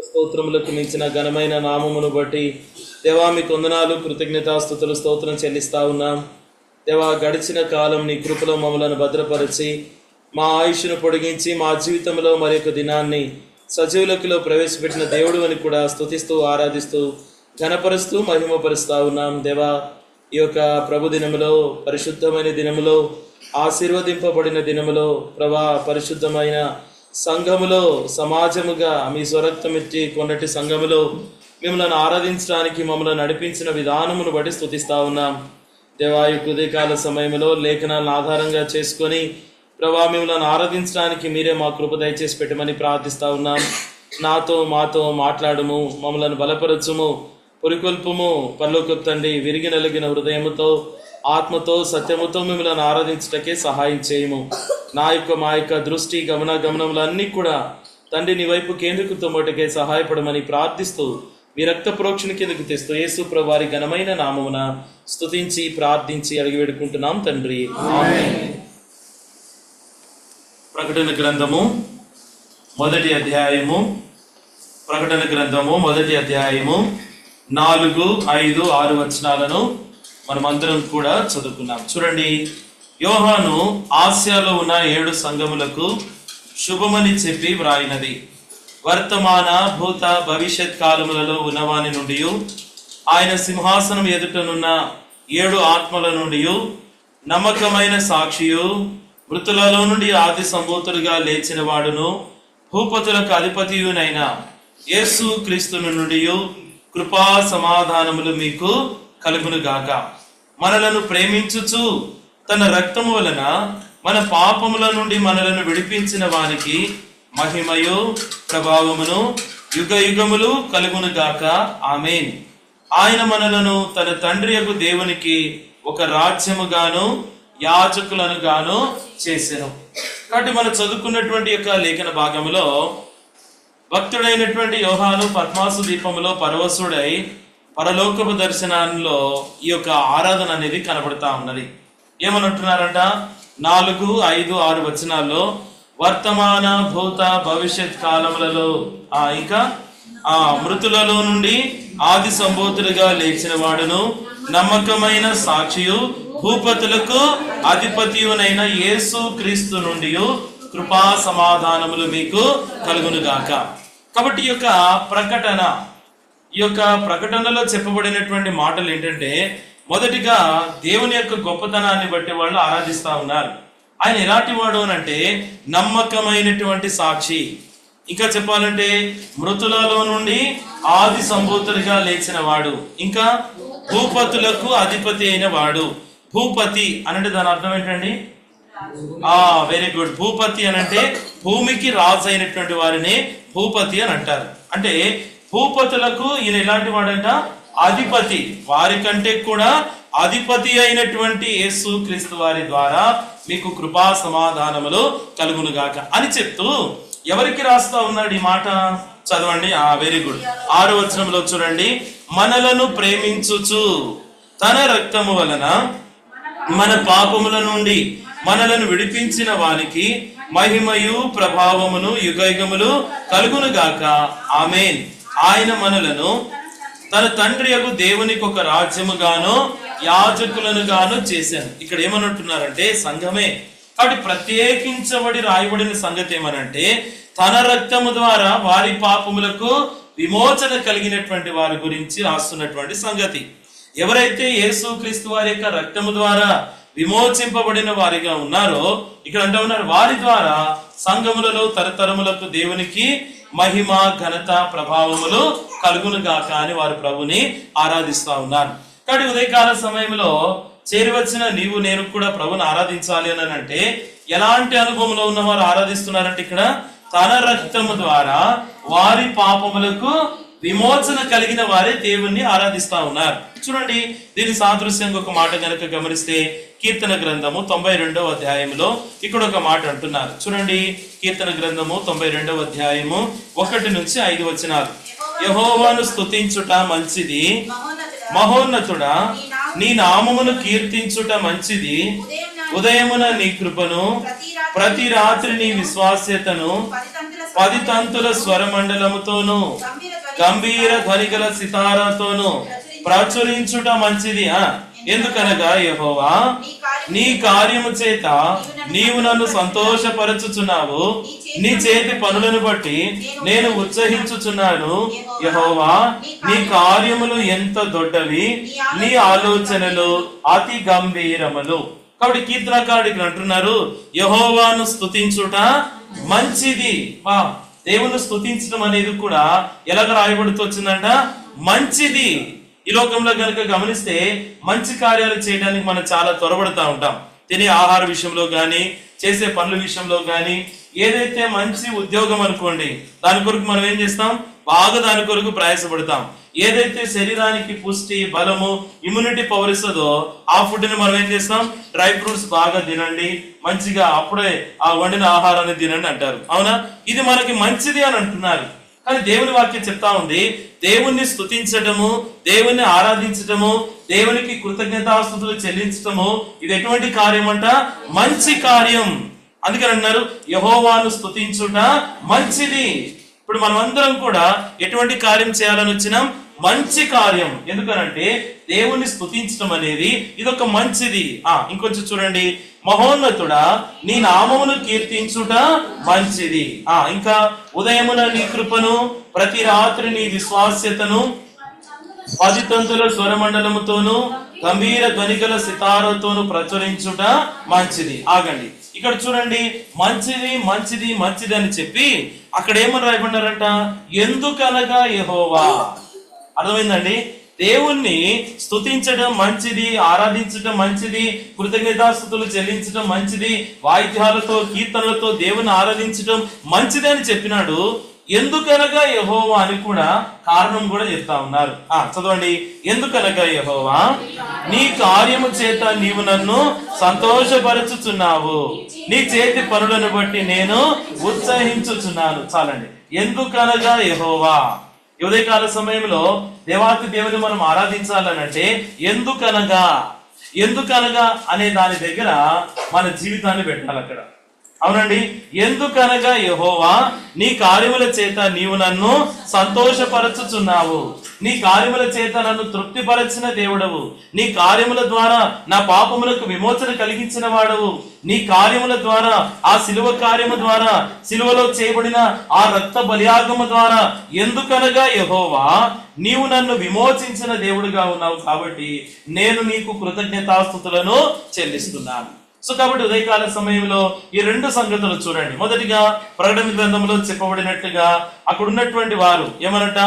స్తోత్రములకు మించిన ఘనమైన నామమును బట్టి దేవా మీకు వందనాలు, కృతజ్ఞతాస్తుతులు, స్తోత్రం చెల్లిస్తా ఉన్నాం. దేవా గడిచిన కాలం నీ కృపలో మమ్మలను భద్రపరిచి మా ఆయుష్ను పొడిగించి మా జీవితంలో మరి యొక్క దినాన్ని సజీవులకులో ప్రవేశపెట్టిన దేవుడు అని కూడా స్తుతిస్తూ ఆరాధిస్తూ ఘనపరుస్తూ మహిమపరుస్తూ ఉన్నాం. దేవా ఈ యొక్క ప్రభు దినములో, పరిశుద్ధమైన దినములో, ఆశీర్వదింపబడిన దినములో ప్రభా పరిశుద్ధమైన సంఘములో సమాజముగా మీ స్వరక్తమిచ్చి కొన్నటి సంఘములో మిమ్మల్ని ఆరాధించడానికి మమ్మల్ని నడిపించిన విధానమును బట్టి స్తుతిస్తా ఉన్నాం. దేవాయు ఉదయకాల సమయంలో లేఖనాలను ఆధారంగా చేసుకొని ప్రభా మిమ్మల్ని ఆరాధించడానికి మీరే మా కృప దయచేసి పెట్టమని ప్రార్థిస్తా ఉన్నాం. నాతో మాతో మాట్లాడుము, మమ్మల్ని బలపరచుము, పురికొల్పుము. పరలోకపు తండ్రి విరిగి నలిగిన హృదయముతో ఆత్మతో సత్యముతో మిమ్మల్ని ఆరాధించటకే సహాయం చేయము. మా యొక్క దృష్టి గమనములన్నీ కూడా తండ్రి నీ వైపు కేంద్రీకృతమటకే సహాయపడమని ప్రార్థిస్తూ మీ రక్త ప్రోక్షణ కిందకు తెస్తూ యేసు ప్రభు వారి ఘనమైన నామమున స్తుతించి ప్రార్థించి అడిగి వేడుకుంటున్నాం తండ్రి, ఆమేన్. ప్రకటన గ్రంథము మొదటి అధ్యాయము 4, 5, 6 వచనాలను మనమందరం కూడా చదువుకున్నాం. చూడండి, యోహాను ఆసియాలో ఉన్న 7 సంఘములకు శుభమని చెప్పి వ్రాయినది. వర్తమాన భూత భవిష్యత్ కాలములలో ఉన్నవాని నుండి, ఆయన సింహాసనం ఎదుటనున్న 7 ఆత్మల నుండి, నమ్మకమైన సాక్షియు, మృతులలో నుండి ఆది సంభూతులుగా లేచిన వాడును, భూపతులకు అధిపతియునైన యేసు క్రీస్తును నుండి కృపా సమాధానములు మీకు కలుగును గాక. మనలను ప్రేమించుచు తన రక్తము వలన మన పాపముల నుండి మనలను విడిపించిన వానికి మహిమయు ప్రభావమును యుగ యుగములు కలుగును గాక, ఆమేన్. ఆయన మనలను తన తండ్రియగు దేవునికి ఒక రాజ్యముగాను యాజకులను గాను చేసెను. కాబట్టి మనం చదువుకున్నటువంటి యొక్క లేఖన భాగములో భక్తుడైనటువంటి యోహాను పద్మాసు దీపములో పరవశుడై పరలోకపు దర్శనంలో ఈ యొక్క ఆరాధన అనేది కనబడతా ఉన్నది. ఏమనంటున్నారంట? 4, 5, 6 వచనాల్లో వర్తమాన భూత భవిష్యత్ కాలములలో ఇంకా మృతులలో నుండి ఆది సంభూతులుగా లేచిన వాడును, నమ్మకమైన సాక్షియు, భూపతులకు అధిపతియునైన యేసు క్రీస్తు నుండి కృపా సమాధానములు మీకు కలుగునుగాక. కాబట్టి ఈ యొక్క ప్రకటనలో చెప్పబడినటువంటి మాటలు ఏంటంటే, మొదటిగా దేవుని యొక్క గొప్పతనాన్ని బట్టి వాళ్ళు ఆరాధిస్తా ఉన్నారు. ఆయన ఎలాంటి వాడు అనంటే నమ్మకమైనటువంటి సాక్షి. ఇంకా చెప్పాలంటే మృతులలో నుండి ఆది సంభూతులుగా లేచిన వాడు, ఇంకా భూపతులకు అధిపతి అయిన వాడు. భూపతి అనంటే దాని అర్థం ఏంటండి? Very good. భూపతి అనంటే భూమికి రాజు అయినటువంటి వారిని భూపతి అని అంటారు. అంటే భూపతులకు ఈయన ఎలాంటి వాడంట? అధిపతి. వారి కంటే కూడా అధిపతి అయినటువంటి యేసు క్రీస్తు వారి ద్వారా మీకు కృపా సమాధానములు కలుగునుగాక అని చెప్తూ ఎవరికి రాస్తా ఉన్నాడు ఈ మాట? చదవండి. Very good. 6వ వచనంలో చూడండి, మనలను ప్రేమించుచు తన రక్తము వలన మన పాపముల నుండి మనలను విడిపించిన వానికి మహిమయు ప్రభావమును యుగయుగములు కలుగునుగాక, ఆమేన్. ఆయన మనలను తన తండ్రియగు దేవునికి ఒక రాజ్యముగాను యాజకులను గాను చేశాను. ఇక్కడ ఏమనంటున్నారంటే సంఘమే. కాబట్టి ప్రత్యేకించబడి రాయబడిన సంగతి ఏమనంటే తన రక్తము ద్వారా వారి పాపములకు విమోచన కలిగినటువంటి వారి గురించి రాస్తున్నటువంటి సంగతి. ఎవరైతే యేసు క్రీస్తు వారి యొక్క రక్తము ద్వారా విమోచింపబడిన వారిగా ఉన్నారో, ఇక్కడ అంటూ ఉన్నారు వారి ద్వారా సంఘములలో తరతరములకు దేవునికి మహిమ ఘనత ప్రభావములు కలుగునుగాక అని వారు ప్రభుని ఆరాధిస్తా ఉన్నారు. కాబట్టి ఉదయకాల సమయంలో చేరివచ్చిన నీవు నేను కూడా ప్రభుని ఆరాధించాలి అని అంటే ఎలాంటి అనుభవంలో ఉన్న వారు ఆరాధిస్తున్నారంటే ఇక్కడ తన రక్తము ద్వారా వారి పాపములకు విమోచన కలిగిన వారే దేవుణ్ణి ఆరాధిస్తా ఉన్నారు. చూడండి, దీని సాదృశ్యంగా ఒక మాట కనుక గమనిస్తే కీర్తన గ్రంథము 92వ అధ్యాయంలో ఇక్కడ ఒక మాట అంటున్నారు. చూడండి, కీర్తన గ్రంథము 92వ అధ్యాయము 1 నుంచి 5 వచనాలు. యెహోవాను స్తుతించుట మంచిది, మహోన్నతుడా నీ నామమును కీర్తించుట మంచిది. ఉదయమున నీ కృపను, ప్రతి రాత్రి నీ విశ్వాస్యతను 10 తంతుల స్వరమండలముతోను గంభీర ధ్వనిగల సితారాతోను ప్రచురించుట మంచిది. ఎందుకనగా యెహోవా నీ కార్యము చేత నీవు నన్ను సంతోషపరచుచున్నావు. నీ చేతి పనులను బట్టి నేను ఉత్సహించుచున్నాను. యెహోవా నీ కార్యములు ఎంత దొడ్డవి, నీ ఆలోచనలు అతి గంభీరములు. కాబట్టి కీర్తనకారుడికి అంటున్నారు, యెహోవాను స్తుతించుట మంచిది. దేవుని స్తుతించడం అనేది కూడా ఎలాగ రాయబడుతూ వచ్చిందంట, మంచిది. ఈ లోకంలో కనుక గమనిస్తే మంచి కార్యాలు చేయడానికి మనం చాలా త్వరపడుతూ ఉంటాం. తినే ఆహార విషయంలో కానీ, చేసే పనుల విషయంలో కానీ, ఏదైతే మంచి ఉద్యోగం అనుకోండి, దాని కొరకు మనం ఏం చేస్తాం, బాగా దాని కొరకు ప్రయాసపడతాం. ఏదైతే శరీరానికి పుష్టి, బలము, ఇమ్యూనిటీ పవర్ ఇస్తుందో ఆ ఫుడ్ ని మనం ఏం చేస్తాం, డ్రై ఫ్రూట్స్ బాగా తినండి, మంచిగా అప్పుడే ఆ వండిన ఆహారాన్ని తినండి అంటారు. అవునా? ఇది మనకి మంచిది అని అంటున్నారు. కానీ దేవుని వాక్యం చెప్తా ఉంది, దేవుణ్ణి స్తుతించటము, దేవుణ్ణి ఆరాధించటము, దేవునికి కృతజ్ఞతాస్తుతులు చెల్లించటము, ఇది ఎటువంటి కార్యం అంట, మంచి కార్యం. అందుకని అన్నారు, యెహోవాను స్తుతించుట మంచిది. ఇప్పుడు మనం అందరం కూడా ఎటువంటి కార్యం చేయాలని వచ్చినాం, మంచి కార్యం. ఎందుకనంటే దేవుణ్ణి స్తుతించడం అనేది ఇదొక మంచిది. ఇంకొంచెం చూడండి, మహోన్నతుడా నీ నామమును కీర్తించుట మంచిది. ఇంకా ఉదయమున నీ కృపను, ప్రతి రాత్రి నీ విశ్వాస్యతను 10 తంతుల స్వరమండలముతోను గంభీర ధ్వనిగల సితారతోను ప్రచురించుట మంచిది. ఆగండి, ఇక్కడ చూడండి, మంచిది మంచిది మంచిది అని చెప్పి అక్కడ ఏమని రాయబడ్డారంట, ఎందుకనగా యెహోవా. అర్థమైందండి? దేవుణ్ణి స్తుతించడం మంచిది, ఆరాధించడం మంచిది, కృతజ్ఞతాస్తుతులు చెల్లించడం మంచిది, వాయిద్యాలతో కీర్తనలతో దేవుని ఆరాధించడం మంచిది అని చెప్పినాడు. ఎందుకనగా యెహోవా అని కూడా కారణం కూడా చెప్తా ఉన్నారు. చదవండి, ఎందుకనగా యెహోవా నీ కార్యము చేత నీవు నన్ను సంతోషపరచుచున్నావు, నీ చేతి పనులను బట్టి నేను ఉత్సహించుచున్నాను. చాలండి, ఎందుకనగా యెహోవా. ఉదయకాల సమయంలో దేవాతి దేవుని మనం ఆరాధించాలనంటే ఎందుకనగా, ఎందుకనగా అనే దాని దగ్గర మన జీవితాన్ని పెట్టాలి అక్కడ. అవునండి, ఎందుకనగా యెహోవా నీ కార్యముల చేత నీవు నన్ను సంతోషపరచుచున్నావు, నీ కార్యముల చేత నన్ను తృప్తిపరచిన దేవుడవు, నీ కార్యముల ద్వారా నా పాపములకు విమోచన కలిగించిన వాడవు, నీ కార్యముల ద్వారా ఆ శిలువ కార్యము ద్వారా, శిలువలో చేయబడిన ఆ రక్త బలియాగము ద్వారా, ఎందుకనగా యెహోవా నీవు నన్ను విమోచించిన దేవుడుగా ఉన్నావు, కాబట్టి నేను నీకు కృతజ్ఞతాస్తుతులను చెల్లిస్తున్నాను. సో కాబట్టి ఉదయకాల సమయంలో ఈ 2 సంగతులు చూడండి. మొదటిగా ప్రకటన గ్రంథంలో చెప్పబడినట్లుగా అక్కడ ఉన్నటువంటి వారు ఏమనట,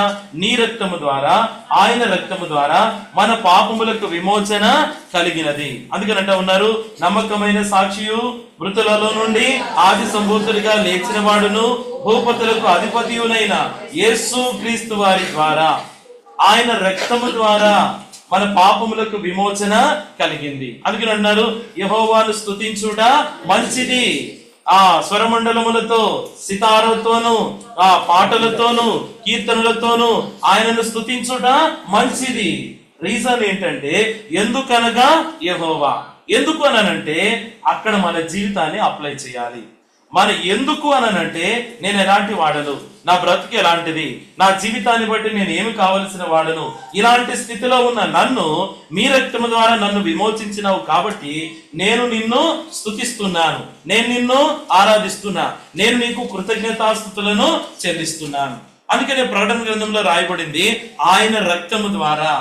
నీ రక్తము ద్వారా, ఆయన రక్తము ద్వారా మన పాపములకు విమోచన కలిగినది. అందుకనంట ఉన్నారు, నమ్మకమైన సాక్షియు, మృతులలో నుండి ఆది సంభూతుడిగా లేచిన వాడును, భూపతులకు అధిపతియునైన యేసు క్రీస్తు వారి ద్వారా, ఆయన రక్తము ద్వారా మన పాపములకు విమోచన కలిగింది. అందుకని అన్నారు, యెహోవాను స్తుతించుట మంచిది. ఆ స్వరమండలములతో, సితారతోను, ఆ పాటలతోను, కీర్తనలతోను ఆయనను స్తుతించుట మంచిది. రీజన్ ఏంటంటే, ఎందుకనగా యెహోవా. ఎందుకు అనంటే అక్కడ మన జీవితాన్ని అప్లై చేయాలి. మన ఎందుకు అనంటే, నేను ఎలాంటి వాడను, నా బ్రతుకు ఎలాంటిది, నా జీవితాన్ని బట్టి నేను ఏమి కావలసిన వాడను, ఇలాంటి స్థితిలో ఉన్న నన్ను మీ రక్తము ద్వారా నన్ను విమోచించినావు, కాబట్టి నేను నిన్ను స్తుతిస్తున్నాను, నేను నిన్ను ఆరాధిస్తున్నా, నేను నీకు కృతజ్ఞతాస్తుతులను చెల్లిస్తున్నాను. అందుకనే ప్రకటన గ్రంథంలో రాయబడింది ఆయన రక్తము ద్వారా.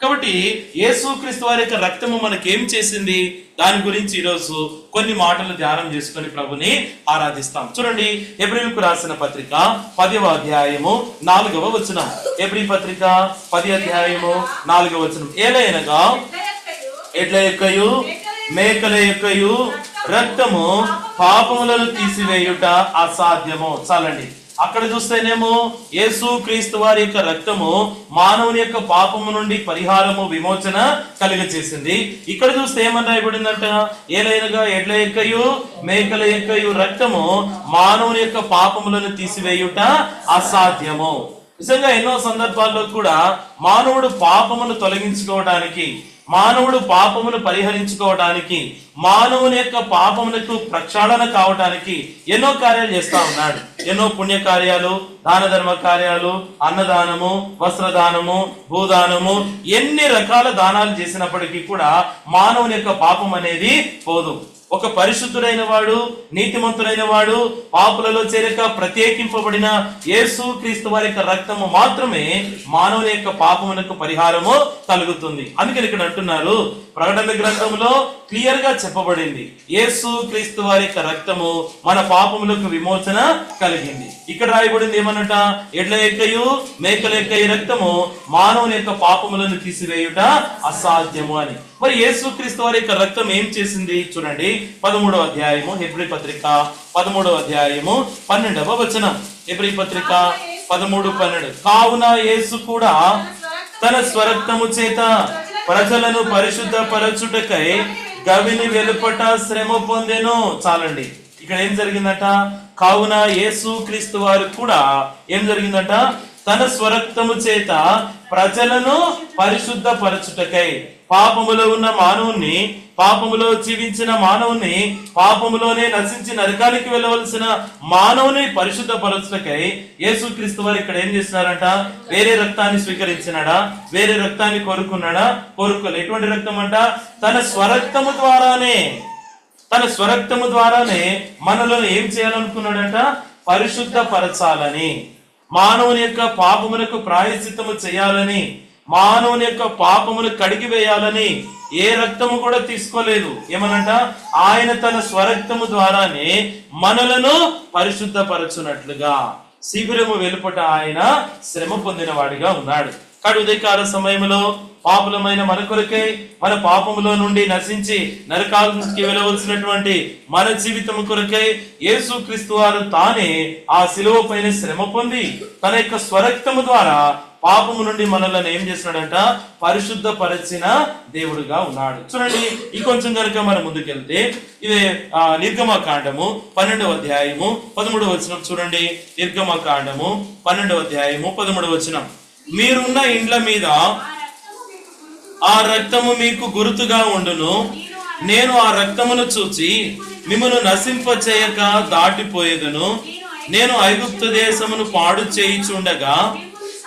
కాబట్టి యేసుక్రీస్తు వారి యొక్క రక్తము మనకేం చేసింది, దాని గురించి ఈరోజు కొన్ని మాటలు ధ్యానం చేసుకొని ప్రభుని ఆరాధిస్తాం. చూడండి, హెబ్రీయులకు రాసిన పత్రిక 10వ అధ్యాయము 4వ వచనం. హెబ్రీ పత్రిక 10వ అధ్యాయము 4వ వచనం. ఏలైనగా ఎడ్ల యొక్కయు మేకల యొక్కయు రక్తము పాపములను తీసివేయుట అసాధ్యము. చాలండి, అక్కడ చూస్తేనేమో యేసు క్రీస్తు వారి యొక్క రక్తము మానవుని యొక్క పాపము నుండి పరిహారము, విమోచన కలిగచేసింది. ఇక్కడ చూస్తే ఏమని రాయబడిందంట, ఏలైనగా ఎడ్ల యొక్కయు మేకల యొక్కయు రక్తము మానవుని యొక్క పాపములను తీసివేయుట అసాధ్యము. నిజంగా ఎన్నో సందర్భాల్లో కూడా మానవుడు పాపమును తొలగించుకోవడానికి, మానవుడు పాపమును పరిహరించుకోవడానికి, మానవుని యొక్క పాపములకు ప్రక్షాళన కావడానికి ఎన్నో కార్యాలు చేస్తా ఉన్నాడు. ఎన్నో పుణ్య కార్యాలు, దాన ధర్మ కార్యాలు, అన్నదానము, వస్త్రదానము, భూదానము, ఎన్ని రకాల దానాలు చేసినప్పటికీ కూడా మానవుని యొక్క పాపం అనేది పోదు. ఒక పరిశుద్ధుడైన వాడు, నీతిమంతుడైన వాడు, పాపులలో చేరక ప్రత్యేకింపబడిన యేసు క్రీస్తు వారి యొక్క రక్తము మాత్రమే మానవుని యొక్క పాపములకు పరిహారము కలుగుతుంది. అందుకని ఇక్కడ అంటున్నారు, ప్రకటన గ్రంథంలో క్లియర్ గా చెప్పబడింది, యేసు క్రీస్తు వారి యొక్క రక్తము మన పాపములకు విమోచన కలిగింది. ఇక్కడ రాయబడింది ఏమన్నట, ఎడ్ల యొక్కయు మేకల యొక్క ఈ రక్తము మానవుని యొక్క పాపములను తీసివేయుట అసాధ్యము అని. మరి యేసు క్రీస్తు వారి యొక్క రక్తం ఏం చేసింది చూడండి. 13వ అధ్యాయము హెబ్రీ పత్రిక 13వ అధ్యాయము 12వ వచనం. హెబ్రీ పత్రిక 13:12. కావున యేసు కూడా తన స్వరక్తము చేత ప్రజలను పరిశుద్ధ పరచుటకై గవిని వెలుపట శ్రమ పొందెను. చాలండి, ఇక్కడ ఏం జరిగిందట, కావున యేసు క్రీస్తు వారు కూడా ఏం జరిగిందట, తన స్వరక్తము చేత ప్రజలను పరిశుద్ధ పరచుటకై, పాపములో ఉన్న మానవుణ్ణి, పాపములో జీవించిన మానవుని, పాపములోనే నశించి నరకానికి వెళ్ళవలసిన మానవుని పరిశుద్ధ పరచుటకై యేసుక్రీస్తు వారు ఇక్కడ ఏం చేస్తున్నారంట, వేరే రక్తాన్ని స్వీకరించినాడా, వేరే రక్తాన్ని కోరుకున్నాడా, కోరుకోలే. ఎటువంటి రక్తం అంట, తన స్వరక్తము ద్వారానే, తన స్వరక్తము ద్వారానే మనలో ఏం చేయాలనుకున్నాడంట, పరిశుద్ధ పరచాలని, మానవుని యొక్క పాపములకు ప్రాయశ్చిత్తము చేయాలని, మానవుని యొక్క పాపమును కడిగి వేయాలని ఏ రక్తము కూడా తీసుకోలేదు. ఏమనంట, ఆయన తన స్వరక్తము ద్వారానే మనలను పరిశుద్ధ పరచునట్లుగా శిబిరము వెలుపట ఆయన శ్రమ పొందిన వాడిగా ఉన్నాడు. కాడు ఉదయకాల సమయంలో పాపులమైన మన కొరకై, మన పాపములో నుండి నశించి నరకానికి వెళ్ళవలసినటువంటి మన జీవితం కొరకై యేసుక్రీస్తు వారు తానే ఆ శిలువ పైన శ్రమ పొంది తన యొక్క స్వరక్తము ద్వారా పాపము నుండి మనల్ని ఏం చేస్తున్నాడంట, పరిశుద్ధ పరిచిన దేవుడుగా ఉన్నాడు. చూడండి, ఈ కొంచెం కనుక మనం ముందుకెళ్తే ఇదే నిర్గమకాండము 12వ అధ్యాయము 13వ వచనం చూడండి. నిర్గమకాండము 12వ అధ్యాయము 13వ వచనం. మీరున్న ఇండ్ల మీద ఆ రక్తము మీకు గుర్తుగా ఉండును, నేను ఆ రక్తమును చూచి మిమ్మను నశింపచేయక దాటిపోయేదను, నేను ఐగుప్తు దేశమును పాడు చేయిచుండగా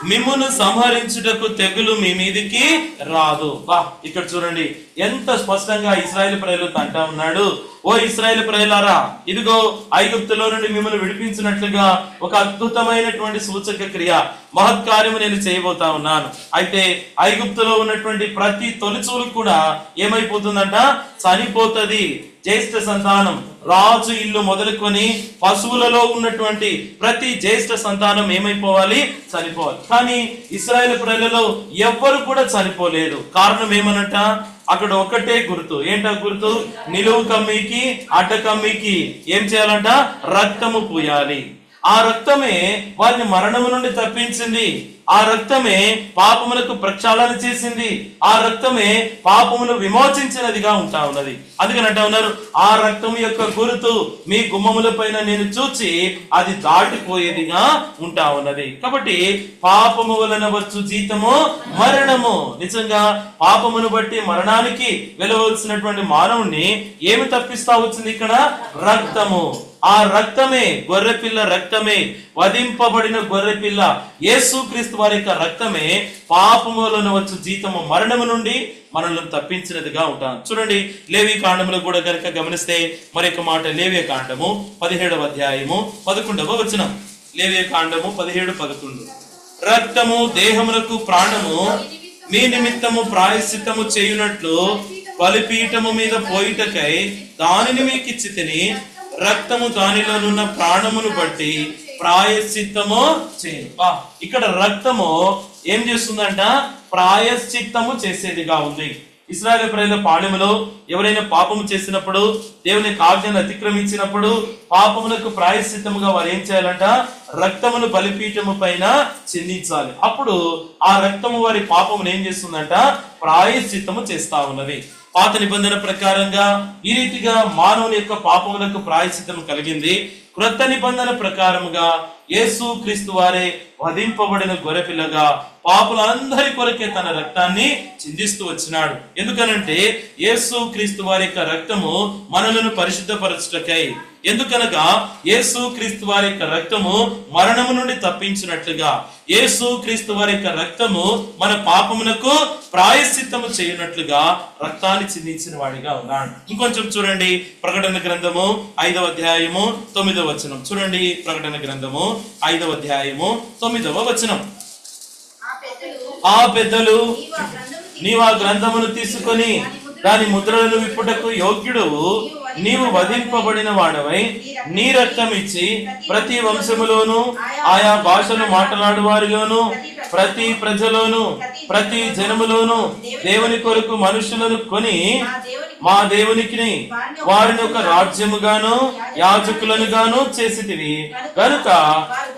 మిమ్మును సంహరించుటకు తెగులు మీ మీదికి రాదు. ఇక్కడ చూడండి ఎంత స్పష్టంగా ఇశ్రాయేలు ప్రజలతో అంటా ఉన్నాడు, ఓ ఇశ్రాయేలు ప్రజలారా, ఇదిగో ఐగుప్తులో నుండి మిమ్మల్ని విడిపించినట్లుగా ఒక అద్భుతమైనటువంటి సూచక క్రియ, మహత్కార్యము నేను చేయబోతా ఉన్నాను. అయితే ఐగుప్తులో ఉన్నటువంటి ప్రతి తొలిచూలు కూడా ఏమైపోతుందంట, చనిపోతుంది. జ్యేష్ఠ సంతానం, రాజు ఇల్లు మొదలుకొని పశువులలో ఉన్నటువంటి ప్రతి జ్యేష్ఠ సంతానం ఏమైపోవాలి, చనిపోవాలి. కానీ ఇశ్రాయేలు ప్రజలలో ఎవ్వరు కూడా చనిపోలేదు. కారణం ఏమనంట, అక్కడ ఒకటే గుర్తు. ఏంటా గుర్తు, నిలువు కమ్మికి అడ్డ కమ్మికి ఏం చేయాలంట, రక్తము పూయాలి. ఆ రక్తమే వారిని మరణము నుండి తప్పించింది. ఆ రక్తమే పాపములకు ప్రక్షాళన చేసింది. ఆ రక్తమే పాపమును విమోచించినదిగా ఉంటా ఉన్నది. అందుకని అంటా ఉన్నారు, ఆ రక్తము యొక్క గుర్తు మీ గుమ్మముల పైన నేను చూచి అది దాటిపోయేదిగా ఉంటా ఉన్నది. కాబట్టి పాపము వలన వచ్చు జీతము మరణము. నిజంగా పాపమును బట్టి మరణానికి వెళ్ళవలసినటువంటి మానవుణ్ణి ఏమి తప్పిస్తా వచ్చింది ఇక్కడ, రక్తము. ఆ రక్తమే, గొర్రెపిల్ల రక్తమే, వధింపబడిన గొర్రెపిల్ల యేసుక్రీస్తు వారి యొక్క రక్తమే పాపములను వచ్చు జీతము మరణము నుండి మనల్ని తప్పించినదిగా ఉంటాం. చూడండి, లేవి కాండములో కూడా కనుక గమనిస్తే మరొక మాట, లేవి కాండము 17వ అధ్యాయము 11వ వచనం. లేవి కాండము 17:11. రక్తము దేహమునకు ప్రాణము, మీ నిమిత్తము ప్రాయశ్చిత్తము చేయునట్లు బలిపీఠము మీద పోయిటకై దానిని మీకు ఇచ్చి తిని, రక్తము దానిలోనున్న ప్రాణమును బట్టి ప్రాయశ్చిత్తము చేయు. ఇక్కడ రక్తము ఏం చేస్తుందంట, ప్రాయశ్చిత్తము చేసేదిగా ఉంది. ఇశ్రాయేలు ప్రజల పాళెములో ఎవరైనా పాపము చేసినప్పుడు, దేవుని ఆజ్ఞను అతిక్రమించినప్పుడు పాపములకు ప్రాయశ్చిత్తముగా వారు ఏం చేయాలంట, రక్తమును బలిపీఠము పైన చిందించాలి. అప్పుడు ఆ రక్తము వారి పాపమును ఏం చేస్తుందంట, ప్రాయశ్చిత్తము చేస్తా ఉన్నది. పాత నిబంధన ప్రకారంగా ఈ రీతిగా మానవుని యొక్క పాపములకు ప్రాయశ్చిత్తం కలిగింది. క్రొత్త నిబంధన ప్రకారముగా యేసు క్రీస్తు వారే వధింపబడిన గొర్రెపిల్లగా పాపులందరి కొరకే తన రక్తాన్ని చిందిస్తూ వచ్చినాడు. ఎందుకనంటే యేసు క్రీస్తు వారి యొక్క రక్తము మనలను పరిశుద్ధపరచుటకై, ఎందుకనగా యేసు క్రీస్తు వారి యొక్క రక్తము మరణము నుండి తప్పించినట్లుగా, యేసు క్రీస్తు వారి యొక్క రక్తము మన పాపమునకు ప్రాయశ్చిత్తము చేయనట్లుగా రక్తాన్ని చిందించిన వాడిగా ఉన్నాడు. ఇంకొంచెం చూడండి, ప్రకటన గ్రంథము 5వ అధ్యాయము 9వ వచనం చూడండి. ప్రకటన గ్రంథము 5వ అధ్యాయము 9వ వచనం. ఆ పెద్దలు నీవు ఆ గ్రంథమును తీసుకొని దాని ముద్రలను విప్పుటకు యోగ్యుడు, నీవు వధింపబడిన వాడవై నీ రక్తం ఇచ్చి ప్రతి వంశములోను ఆయా భాషలు మాట్లాడు వారిలోను ప్రతి ప్రజలోను ప్రతి జనములోను దేవుని కొరకు మనుషులను కొని మా దేవునికి వారిని ఒక రాజ్యముగాను యాజకులను గాను చేసితివి కనుక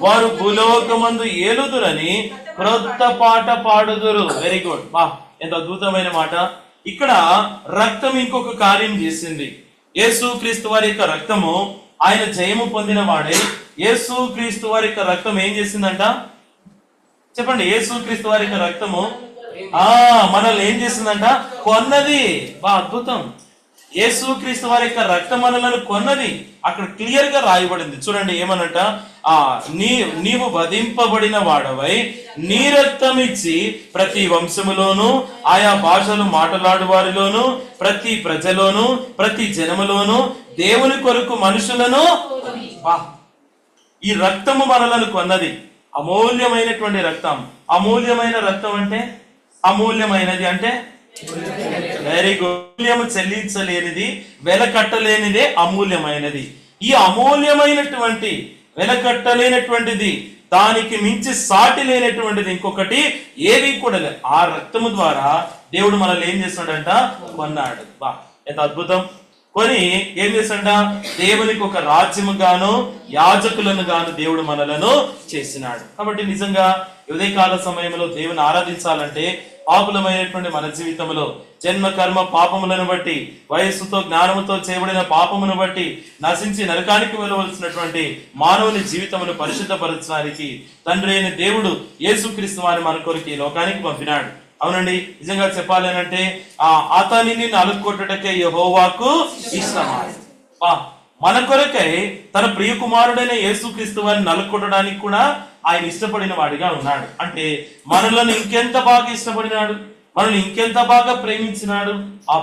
వారు భూలోకమందు ఏలుదురని క్రొత్త పాట పాడుదురు. Very good. బా, ఎంత అద్భుతమైన మాట. ఇక్కడ రక్తం ఇంకొక కార్యం చేసింది. యేసు క్రీస్తు వారి యొక్క రక్తము, ఆయన జయము పొందిన వాడే. యేసు క్రీస్తు వారి యొక్క రక్తం ఏం చేసిందంట చెప్పండి. యేసు క్రీస్తు వారి యొక్క రక్తము మనల్ని ఏం చేసిందంట? కొన్నది. బా, అద్భుతం. యేసు క్రీస్తు వారి యొక్క రక్తం మనలను కొన్నది. అక్కడ క్లియర్ గా రాయబడింది. చూడండి ఏమనంట, నీవు వధింపబడిన వాడవై నీ రక్తం ఇచ్చి ప్రతి వంశములోను ఆయా భాషలు మాట్లాడు వారిలోను ప్రతి ప్రజలోను ప్రతి జనములోను దేవుని కొరకు మనుషులను. ఈ రక్తము మనలను కొన్నది. అమూల్యమైనటువంటి రక్తం. అమూల్యమైన రక్తం అంటే, అమూల్యమైనది అంటే వెరీ గుడ్. మూల్యము చెల్లించలేనిది, వెలకట్టలేనిదే అమూల్యమైనది. ఈ అమూల్యమైనటువంటి వెలకట్టలేనటువంటిది, దానికి మించి సాటి లేనటువంటిది ఇంకొకటి ఏది కూడా లేదు. ఆ రక్తము ద్వారా దేవుడు మనల్ని ఏం చేస్తాడంట? కొన్నాడు. బా, ఎంత అద్భుతం. కొని ఏం చేస్తాడ? దేవునికి ఒక రాజ్యము గాను యాజకులను గాను దేవుడు మనలను చేసినాడు. కాబట్టి నిజంగా ఉదయకాల సమయంలో దేవుని ఆరాధించాలంటే పాపులమైనటువంటి మన జీవితంలో జన్మ కర్మ పాపములను బట్టి, వయస్సుతో జ్ఞానముతో చేయబడిన పాపమును బట్టి నశించి నరకానికి వెళ్ళవలసినటువంటి మానవుని జీవితమును పరిశుద్ధపరచడానికి తండ్రి అయిన దేవుడు యేసుక్రీస్తు వారిని మన కొరకు ఈ లోకానికి పంపినాడు. అవునండి, నిజంగా చెప్పాలి అంటే అతనిని నలుకొట్టుటకే యెహోవాకు ఇష్టమాయె. మన కొరకై తన ప్రియ కుమారుడైన యేసుక్రీస్తు వారిని నలుకొట్టడానికి కూడా ఆయన ఇష్టపడిన వాడిగా ఉన్నాడు. అంటే మనలను ఇంకెంత బాగా ఇష్టపడినాడు, మనల్ని ఇంకెంత బాగా ప్రేమించినాడు. ఆ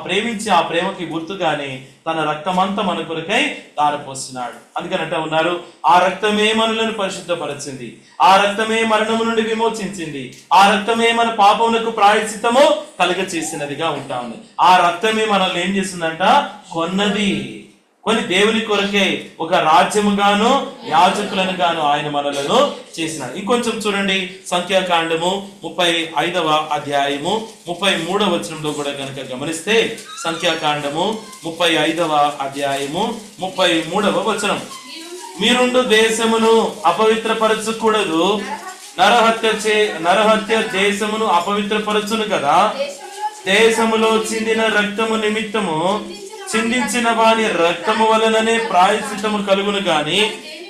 ప్రేమకి గుర్తుగానే తన రక్తమంతా మన కొరకై ధారపోసినాడు. అందుకనంటే ఉన్నారు, ఆ రక్తమే మనలను పరిశుద్ధపరిచింది, ఆ రక్తమే మరణము నుండి విమోచించింది, ఆ రక్తమే మన పాపములకు ప్రాయశ్చిత్తము కలుగ చేసినదిగా ఉంటా ఉంది. ఆ రక్తమే మనల్ని ఏం చేసిందంట? కొన్నది. కొని దేవుని కొరకే ఒక రాజ్యముగాను యాజకులను గాను ఆయన మనలను చేసినాడు. ఇంకొంచెం చూడండి, సంఖ్యాకాండము 35వ అధ్యాయము 33వ వచనంలో కూడా కనుక గమనిస్తే, సంఖ్యాకాండము 35వ అధ్యాయము 33వ వచనం. మీరుండు దేశమును అపవిత్రపరచకూడదు, నరహత్య దేశమును అపవిత్రపరచును కదా. దేశములో చిందిన రక్తము నిమిత్తము చిందించిన వాని రక్తము వలననే ప్రాయశ్చిత్తము కలుగును గాని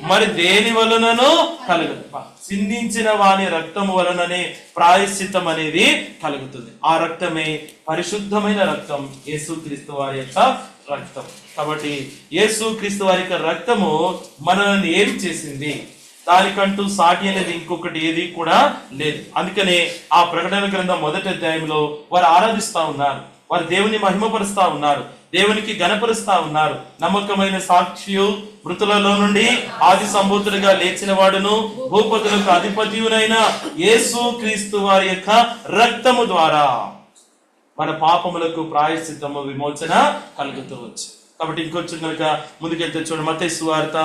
మరి దేని వలనను కలుగును. చిందించిన వాని రక్తము వలననే ప్రాయశ్చిత్తం అనేది కలుగుతుంది. ఆ రక్తమే పరిశుద్ధమైన రక్తం, యేసుక్రీస్తు వారి యొక్క రక్తం. కాబట్టి యేసుక్రీస్తు వారి యొక్క రక్తము మనల్ని ఏం చేసింది? దానికంటూ సాటి అనేది ఇంకొకటి ఏది కూడా లేదు. అందుకనే ఆ ప్రకటన గ్రంథం 1వ అధ్యాయంలో వారు ఆరాధిస్తా ఉన్నారు, వారు దేవుని మహిమపరుస్తా ఉన్నారు, దేవునికి గణపరుస్తా ఉన్నారు. నమ్మకమైన సాక్షియు, మృతులలో నుండి ఆది సంభూతుడిగా లేచిన వాడును, భూపతులకు అధిపతియునైన యేసు క్రీస్తు వారి యొక్క రక్తము ద్వారా మన పాపములకు ప్రాయశ్చిత్తము, విమోచన కలుగుతూ వచ్చు. కాబట్టి ఇంకొంచెం కనుక ముందుకెళ్తే చూడండి, మత్తయి సువార్త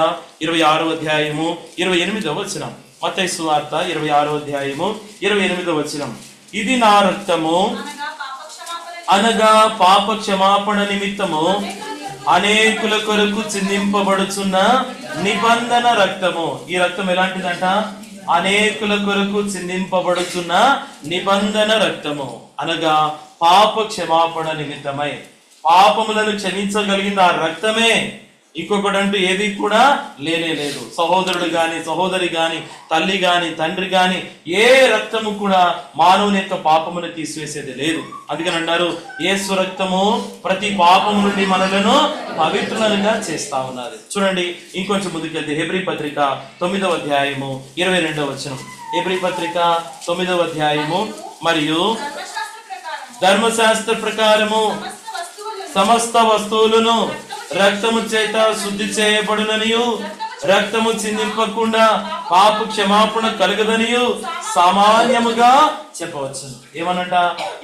26వ అధ్యాయము 28వ వచనం. మత్తయి సువార్త 26వ అధ్యాయము 28వ వచనం. ఇది నా రక్తము అనగా పాప క్షమాపణ నిమిత్తము అనేకుల కొరకు చిందింపబడుచున్న నిబంధన రక్తము. ఈ రక్తం ఎలాంటిదంట? అనేకుల కొరకు చిందింపబడుచున్న నిబంధన రక్తము అనగా పాప క్షమాపణ నిమిత్తమై. పాపములను క్షమించగలిగింది ఆ రక్తమే. ఇంకొకటి అంటూ ఏది కూడా లేనే లేదు. సహోదరుడు గాని, సహోదరి గాని, తల్లి గాని, తండ్రి గాని, ఏ రక్తము కూడా మానవుని యొక్క పాపమును తీసివేసేది లేదు. అందుకని అంటారు, యేసు రక్తము ప్రతి పాపము నుండి మనలను పవిత్రులుగా చేస్తా ఉన్నది. చూడండి ఇంకొంచెం ముందుకెళ్తే హెబ్రీ పత్రిక 9వ అధ్యాయము 22వ వచనం. హెబ్రీ పత్రిక 9వ అధ్యాయము మరియు ధర్మశాస్త్ర ప్రకారము సమస్త వస్తువులను రక్తము చేత శుద్ధి చేయబడుననియు, రక్తము చిందింపకుండా పాప క్షమాపణ కలుగదనియు సామాన్యముగా చెప్పవచ్చు. ఏమనట,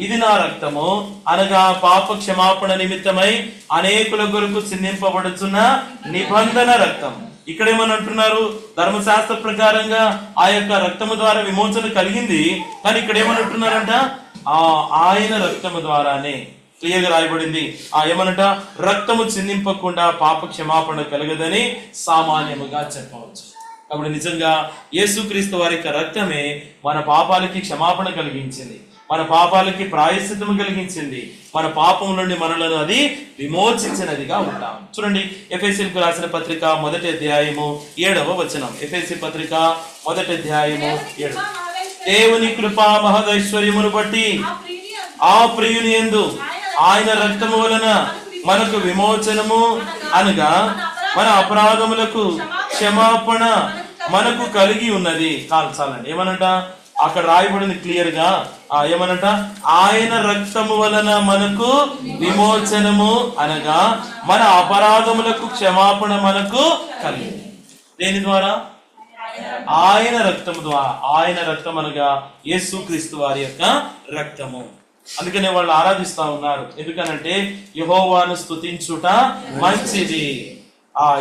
ఇది నా రక్తము అనగా పాప క్షమాపణ నిమిత్తమై అనేకుల కొరకు చిందింపబడుచున్న నిబంధన రక్తం. ఇక్కడ ఏమనంటున్నారు, ధర్మశాస్త్ర ప్రకారంగా ఆ యొక్క రక్తము ద్వారా విమోచన కలిగింది. కానీ ఇక్కడ ఏమనంటున్నారంట, ఆయన రక్తము ద్వారానే క్లియర్ గా రాయబడింది. ఏమనట, రక్తము చిందింపకుండా పాప క్షమాపణ కలగదని సామాన్యముగా చెప్పవచ్చు. కాబట్టి నిజంగా యేసుక్రీస్తు వారి యొక్క రక్తమే మన పాపాలకి క్షమాపణ కలిగించింది, మన పాపాలకి ప్రాయశ్చిత్తము కలిగించింది, మన పాపం నుండి మనలను అది విమోచించినదిగా ఉంటాం. చూడండి ఎఫెసీయులకు రాసిన పత్రిక 1వ అధ్యాయము 7వ వచనం. ఎఫెసీ పత్రిక 1వ అధ్యాయము 7. దేవుని కృపా మహదైశ్వర్యమును బట్టి ఆ ప్రియుని యందు ఆయన రక్తము వలన మనకు విమోచనము అనగా మన అపరాధములకు క్షమాపణ మనకు కలిగి ఉన్నది. చాలండి. ఏమనంట, అక్కడ రాయబడింది క్లియర్ గా. ఏమనంట, ఆయన రక్తము వలన మనకు విమోచనము అనగా మన అపరాధములకు క్షమాపణ మనకు కలిగి. దేని ద్వారా? ఆయన రక్తము ద్వారా. ఆయన రక్తం అనగా యేసుక్రీస్తు వారి యొక్క రక్తము. అందుకనే వాళ్ళు ఆరాధిస్తా ఉన్నారు. ఎందుకనంటే యెహోవాను స్తుతించుట మంచిది.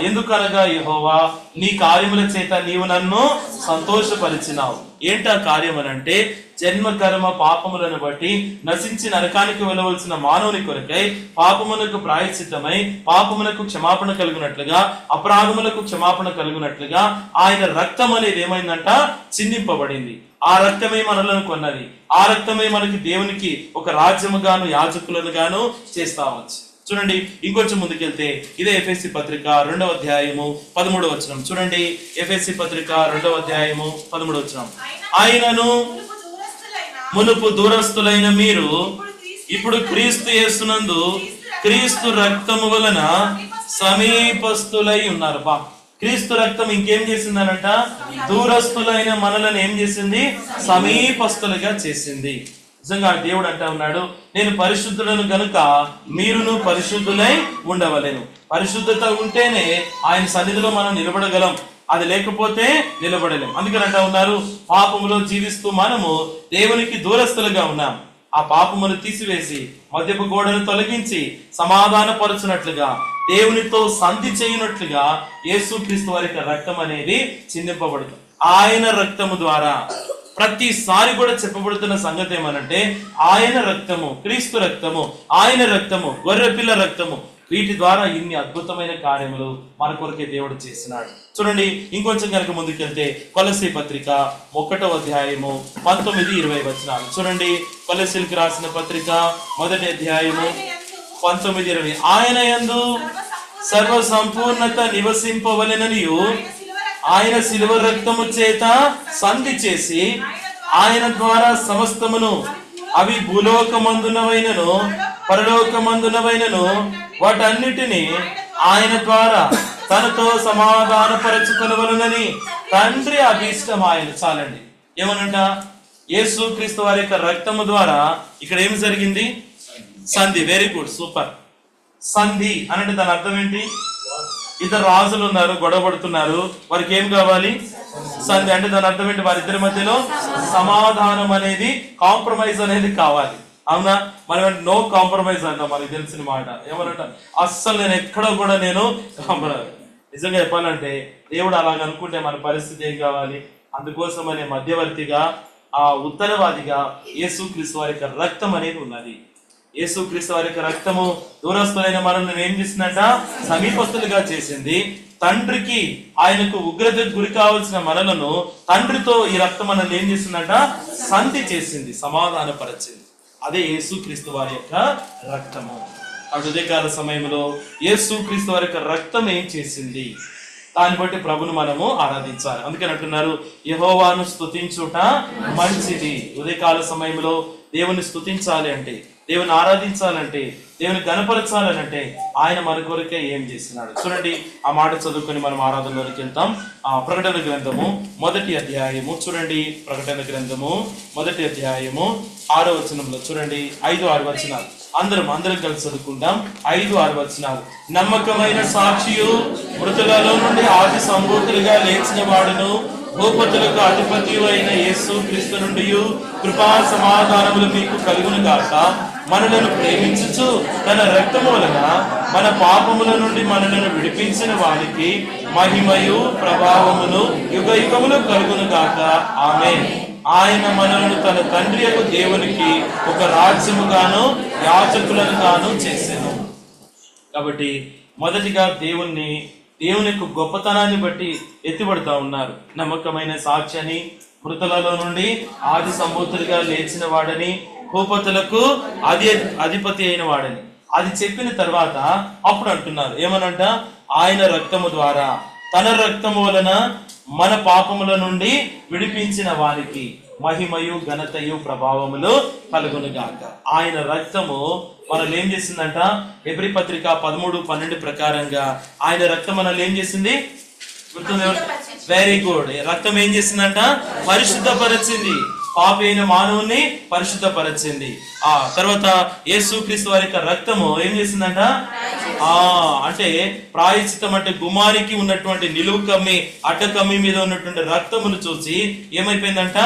ఎందుకనగా యెహోవా నీ కార్యముల చేత నీవు నన్ను సంతోషపరిచినావు. ఏంటా కార్యం అనంటే, జన్మ కర్మ పాపములను బట్టి నశించి నరకానికి వెళ్ళవలసిన మానవుని కొరకై పాపమునకు ప్రాయశ్చిత్తమై పాపమునకు క్షమాపణ కలుగునట్లుగా, అపరాధములకు క్షమాపణ కలుగునట్లుగా ఆయన రక్తం అనేది ఏమైందంట, చిందింపబడింది. ఆ రక్తమే మనలను కొన్నది. ఆ రక్తమే మనకి దేవునికి ఒక రాజ్యము గాను యాజకులను గాను చేస్తావచ్చు. చూడండి ఇంకొంచెం ముందుకెళ్తే ఇదే ఎఫెసీ పత్రిక 2వ అధ్యాయము 13వ వచనం. చూడండి ఎఫెసీ పత్రిక 2వ అధ్యాయము 13వ వచనం. ఆయనను మునుపు దూరస్తులైన మీరు ఇప్పుడు క్రీస్తు యేసునందు క్రీస్తు రక్తము వలన సమీపస్తులై ఉన్నారు. క్రీస్తు రక్తం ఇంకేం చేసిందనంట, దూరస్తులైన మనలను ఏం చేసింది, సమీపస్తులుగా చేసింది. నిజంగా దేవుడు అంటా ఉన్నాడు, నేను పరిశుద్ధులను గనుక మీరును పరిశుద్ధులై ఉండవలెను. పరిశుద్ధత ఉంటేనే ఆయన సన్నిధిలో మనం నిలబడగలం, అది లేకపోతే నిలబడలేం. అందుకని అంటా ఉన్నారు, పాపములో జీవిస్తూ మనము దేవునికి దూరస్తులుగా ఉన్నాం. ఆ పాపమును తీసివేసి మధ్యపు గోడను తొలగించి సమాధాన పరచునట్లుగా, దేవునితో సంధి చేయనట్లుగా యేసుక్రీస్తు వారి రక్తం అనేది చిందింపబడుతుంది. ఆయన రక్తము ద్వారా ప్రతిసారి కూడా చెప్పబడుతున్న సంగతి ఏమనంటే, ఆయన రక్తము, క్రీస్తు రక్తము, ఆయన రక్తము, గొర్రెపిల్ల రక్తము, వీటి ద్వారా ఇన్ని అద్భుతమైన కార్యములు మన కొరకే దేవుడు చేసినాడు. చూడండి ఇంకొంచెం కనుక ముందుకెళ్తే కొలస్సీ పత్రిక 1వ అధ్యాయము 19-20 వచనాలు. చూడండి కొలస్సీలకు రాసిన పత్రిక 1వ అధ్యాయము 19-20. ఆయన యందు సర్వ సంపూర్ణత నివసింపవలెననియు ఆయన శిలువ రక్తము చేత సంధి చేసి ఆయన ద్వారా సమస్తమును, అవి భూలోకమందునవైనను పరలోకమందునవైనను వాటన్నిటిని ఆయన ద్వారా తనతో సమాధానపరచుకొనవలెనని తండ్రి అభీష్టం ఆయన. చాలండి. ఏమనంట, యేసుక్రీస్తు వారి యొక్క రక్తము ద్వారా ఇక్కడ ఏమి జరిగింది, సంధి. Very good, super. సంధి అనంటే దాని అర్థం ఏంటి? ఇద్దరు రాజులు ఉన్నారు, గొడవ పడుతున్నారు, వారికి ఏం కావాలి, సంధి. అంటే దాని అర్థం ఏంటి, వారిద్దరి మధ్యలో సమాధానం అనేది, కాంప్రమైజ్ అనేది కావాలి. అవునా? మనం నో కాంప్రమైజ్ అంటాం, మనకి తెలిసిన మాట. ఏమనంట, అస్సలు నేను ఎక్కడో కూడా నేను కాంప్రమైజ్. నిజంగా చెప్పాలంటే దేవుడు అలాగ అనుకుంటే మన పరిస్థితి ఏం కావాలి? అందుకోసమనే మధ్యవర్తిగా, ఆ ఉత్తరవాదిగా యేసుక్రీస్తు వారి యొక్క రక్తం అనేది ఉన్నది. యేసుక్రీస్తు వారి యొక్క రక్తము దూరస్తులైన మనల్ని ఏం చేసిందంట, సమీపస్తులుగా చేసింది. తండ్రికి, ఆయనకు ఉగ్రతకు గురి కావాల్సిన మనలను తండ్రితో ఈ రక్తం మనల్ని ఏం చేసిందంట, సంధి చేసింది, సమాధానపరిచింది. అదే యేసుక్రీస్తు వారి యొక్క రక్తము. ఆ ఉదయకాల సమయంలో యేసుక్రీస్తు వారి యొక్క రక్తం ఏం చేసింది, దాన్ని బట్టి ప్రభును మనము ఆరాధించాలి. అందుకని అంటున్నారు, యెహోవాను స్తుతించుట మంచిది. ఉదయకాల సమయంలో దేవుని స్తుతించాలి అంటే, దేవుని ఆరాధించాలంటే, దేవుని గణపరచాలనంటే ఆయన మన కొరకే ఏం చేస్తున్నాడు. చూడండి, ఆ మాట చదువుకొని మనం ఆరాధనలోకి వెళ్తాం. ఆ ప్రకటన గ్రంథము 1వ అధ్యాయము చూడండి. ప్రకటన గ్రంథము 1వ అధ్యాయము 6వ వచనంలో చూడండి, 5-6 వచనాలు అందరం కలిసి చదువుకుంటాం. 5-6 వచనాలు. నమ్మకమైన సాక్షియు, మృతులలో నుండి ఆది సంభూతులుగా లేచిన వాడును, భూపతులకు అధిపతి అయిన యేసు క్రీస్తు నుండి కృపా సమాధానములు మీకు కలుగును గాక. మనలను ప్రేమించుచు తన రక్తము వలన మన పాపముల నుండి మనలను విడిపించిన వానికి మహిమయు ప్రభావమును యుగ యుగములు కలుగును గాక. ఆమేన్. ఆయన మనలను తన తండ్రి యొక్క దేవునికి ఒక రాజ్యముగాను యాజకులను గాను చేసెను. కాబట్టి మొదటిగా దేవుని యొక్క గొప్పతనాన్ని బట్టి ఎత్తిపడుతూ ఉన్నారు. నమ్మకమైన సాక్షిని, మృతులలో నుండి ఆది సంభూతులుగా లేచిన వాడని, భూపతులకు అధిపతి అయిన వాడని అది చెప్పిన తర్వాత అప్పుడు అంటున్నారు ఏమనంట, ఆయన రక్తము ద్వారా, తన రక్తము వలన మన పాపముల నుండి విడిపించిన వారికి మహిమయు ఘనతయు ప్రభావములు కలుగునుగాక. ఆయన రక్తము మనల్ని ఏం చేసిందంట? హెబ్రీ పత్రిక 13:12 ప్రకారంగా ఆయన రక్తం మనల్ని ఏం చేసింది? Very good. రక్తం ఏం చేసిందంట? పరిశుద్ధపరిచింది. పాపి అయిన మానవుని పరిశుద్ధపరిచింది. ఆ తర్వాత యేసుక్రీస్తు వారి యొక్క రక్తము ఏం చేసిందంట? అంటే ప్రాయశ్చిత్తం అంటే గుమారికి ఉన్నటువంటి నిలువు కమ్మి, అడ్డ కమ్మి మీద ఉన్నటువంటి రక్తమును చూసి ఏమైపోయిందంట?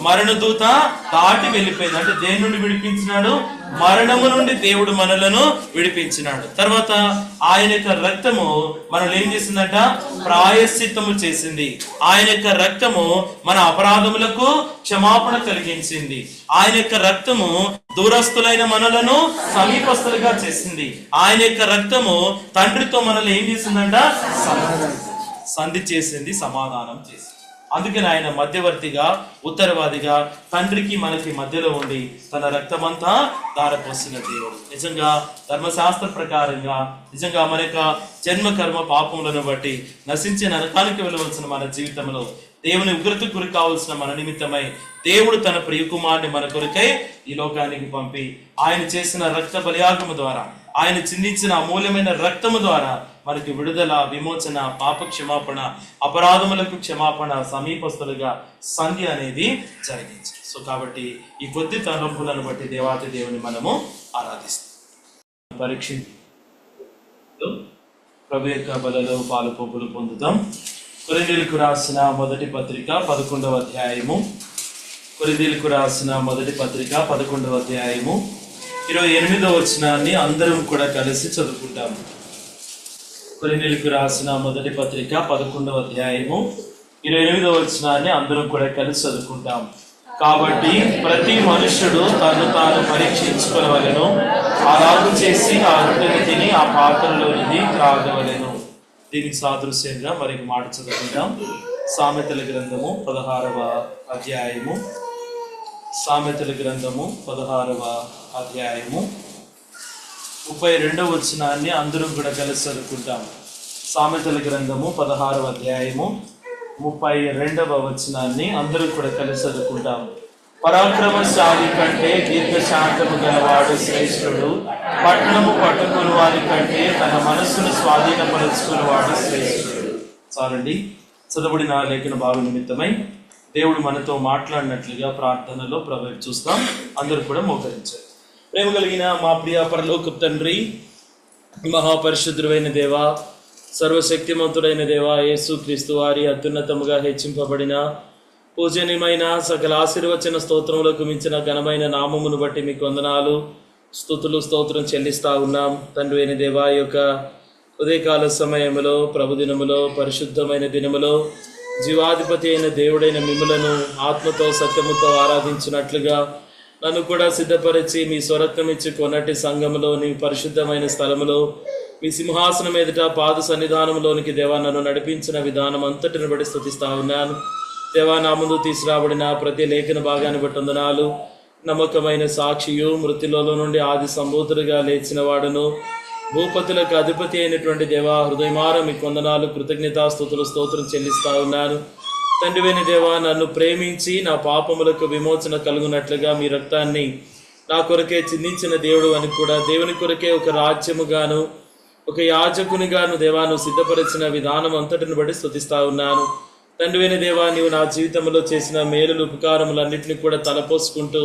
మరణదూత దాటి వెళ్ళిపోయింది. అంటే దేని నుండి విడిపించినాడు? మరణము నుండి దేవుడు మనలను విడిపించినాడు. తర్వాత ఆయన యొక్క రక్తము మనల్ని ఏం చేసిందంట? ప్రాయశ్చిత్తము చేసింది. ఆయన యొక్క రక్తము మన అపరాధములకు క్షమాపణ కలిగించింది. ఆయన యొక్క రక్తము దూరస్తులైన మనలను సమీపస్తులుగా చేసింది. ఆయన యొక్క రక్తము తండ్రితో మనల్ని ఏం చేసిందంట? సంధి చేసింది, సమాధానం చేసింది. అందుకని ఆయన మధ్యవర్తిగా, ఉత్తరవాదిగా తండ్రికి మనకి మధ్యలో ఉండి తన రక్తమంతా ధారపోసిన దేవుడు. నిజంగా ధర్మశాస్త్ర ప్రకారంగా నిజంగా మన యొక్క జన్మ కర్మ పాపములను బట్టి నశించి నరకానికి వెళ్ళవలసిన మన జీవితంలో దేవుని ఉగ్రతకు గురి కావలసిన మన నిమిత్తమై దేవుడు తన ప్రియకుమారుని మన కొరకై ఈ లోకానికి పంపి ఆయన చేసిన రక్త బలియాగము ద్వారా, ఆయన చిందించిన అమూల్యమైన రక్తము ద్వారా మనకి విడుదల, విమోచన, పాప క్షమాపణ, అపరాధములకు క్షమాపణ, సమీపస్తులుగా సంధి అనేది జరిగింది. సో కాబట్టి ఈ కొద్ది తలంపులను బట్టి దేవాతి దేవుని మనము ఆరాధిస్తాం. పరీక్ష ప్రభు యొక్క బలలో పాలు పొప్పులు పొందుతాం. కొరింథీయులకు రాసిన మొదటి పత్రిక 11వ అధ్యాయము. కొరింథీయులకు రాసిన మొదటి పత్రిక 11వ అధ్యాయము 28వ వచనాన్ని అందరం కూడా కలిసి చదువుకుంటాము. కొరింథీయులకు రాసిన మొదటి పత్రిక 11వ అధ్యాయము 28వ వచనాన్ని అందరం కూడా కలిసి చదువుకుంటాం. కాబట్టి ప్రతి మనుష్యుడు తను తాను పరీక్షించుకోవలెను, అలాగు చేసి ఆ రొట్టెని తిని ఆ పాత్రలోనిది త్రాగవలెను. దీనికి సాదృశ్యంగా మరి మాట చదువుకుంటాం. సామెతల గ్రంథము 16వ అధ్యాయము. సామెతల గ్రంథము 16వ అధ్యాయము 32వ వచనాన్ని అందరం కూడా కలిసి చదువుకుంటాం. సామెతల గ్రంథము 16వ అధ్యాయము 32వ వచనాన్ని అందరూ కూడా కలిసి చదువుకుంటాం. పరాక్రమశాలి కంటే దీర్ఘశాంతము గలవాడు శ్రేష్ఠుడు, పట్టణము పట్టుకుని వారి కంటే తన మనస్సును స్వాధీనపరుచుకుని వాడు శ్రేష్ఠుడు. చాలండి. చదవబడిన లేఖన భాగం నిమిత్తమై దేవుడు మనతో మాట్లాడినట్లుగా ప్రార్థనలో ప్రభావం చూస్తాం. అందరూ కూడా మోకరించారు. ప్రేమ కలిగిన మా ప్రియ పరలోకపు తండ్రి, మహాపరిశుద్ధుడైన దేవా, సర్వశక్తిమంతుడైన దేవా, యేసుక్రీస్తు వారి అత్యున్నతముగా హెచ్చింపబడిన పూజనీయమైన సకల ఆశీర్వచన స్తోత్రములకు మించిన ఘనమైన నామమును బట్టి మీకు వందనాలు, స్తుతులు, స్తోత్రం చెల్లిస్తా ఉన్నాం. తండ్రి అయిన దేవా, యొక్క ఉదయకాల సమయంలో, ప్రభుదినములో, పరిశుద్ధమైన దినములో జీవాధిపతి అయిన దేవుడైన మిమ్ములను ఆత్మతో సత్యముతో ఆరాధించినట్లుగా నన్ను కూడా సిద్ధపరిచి మీ స్వరత్నం ఇచ్చి కొన్నటి సంఘములోని పరిశుద్ధమైన స్థలములో మీ సింహాసనం ఎదుట పాద సన్నిధానంలోనికి దేవా నన్ను నడిపించిన విధానం అంతటిని బట్టి స్తుతిస్తా ఉన్నాను. దేవా, నా ముందు తీసుకురాబడిన ప్రతి లేఖన భాగాన్ని బట్టి వందనాలు. నమ్మకమైన సాక్షియు, మృతులలో నుండి ఆది సంబూతుడిగా లేచిన వాడును, భూపతులకు అధిపతి అయినటువంటి దేవా, హృదయమార మీ కొందనాలు, కృతజ్ఞతాస్తుతులు, స్తోత్రం చెల్లిస్తా ఉన్నాను. తండ్రివైన దేవా, నన్ను ప్రేమించి నా పాపములకు విమోచన కలుగునట్లుగా మీ రక్తాన్ని నా కొరకే చిందించిన దేవుడు అని కూడా, దేవుని కొరకే ఒక రాజ్యముగాను ఒక యాజకునిగాను దేవాను సిద్ధపరిచిన విధానం అంతటిని బట్టి స్తుతిస్తా ఉన్నాను. తండ్రివైన దేవా, నీవు నా జీవితంలో చేసిన మేలులు ఉపకారములన్నింటినీ కూడా తలపోసుకుంటూ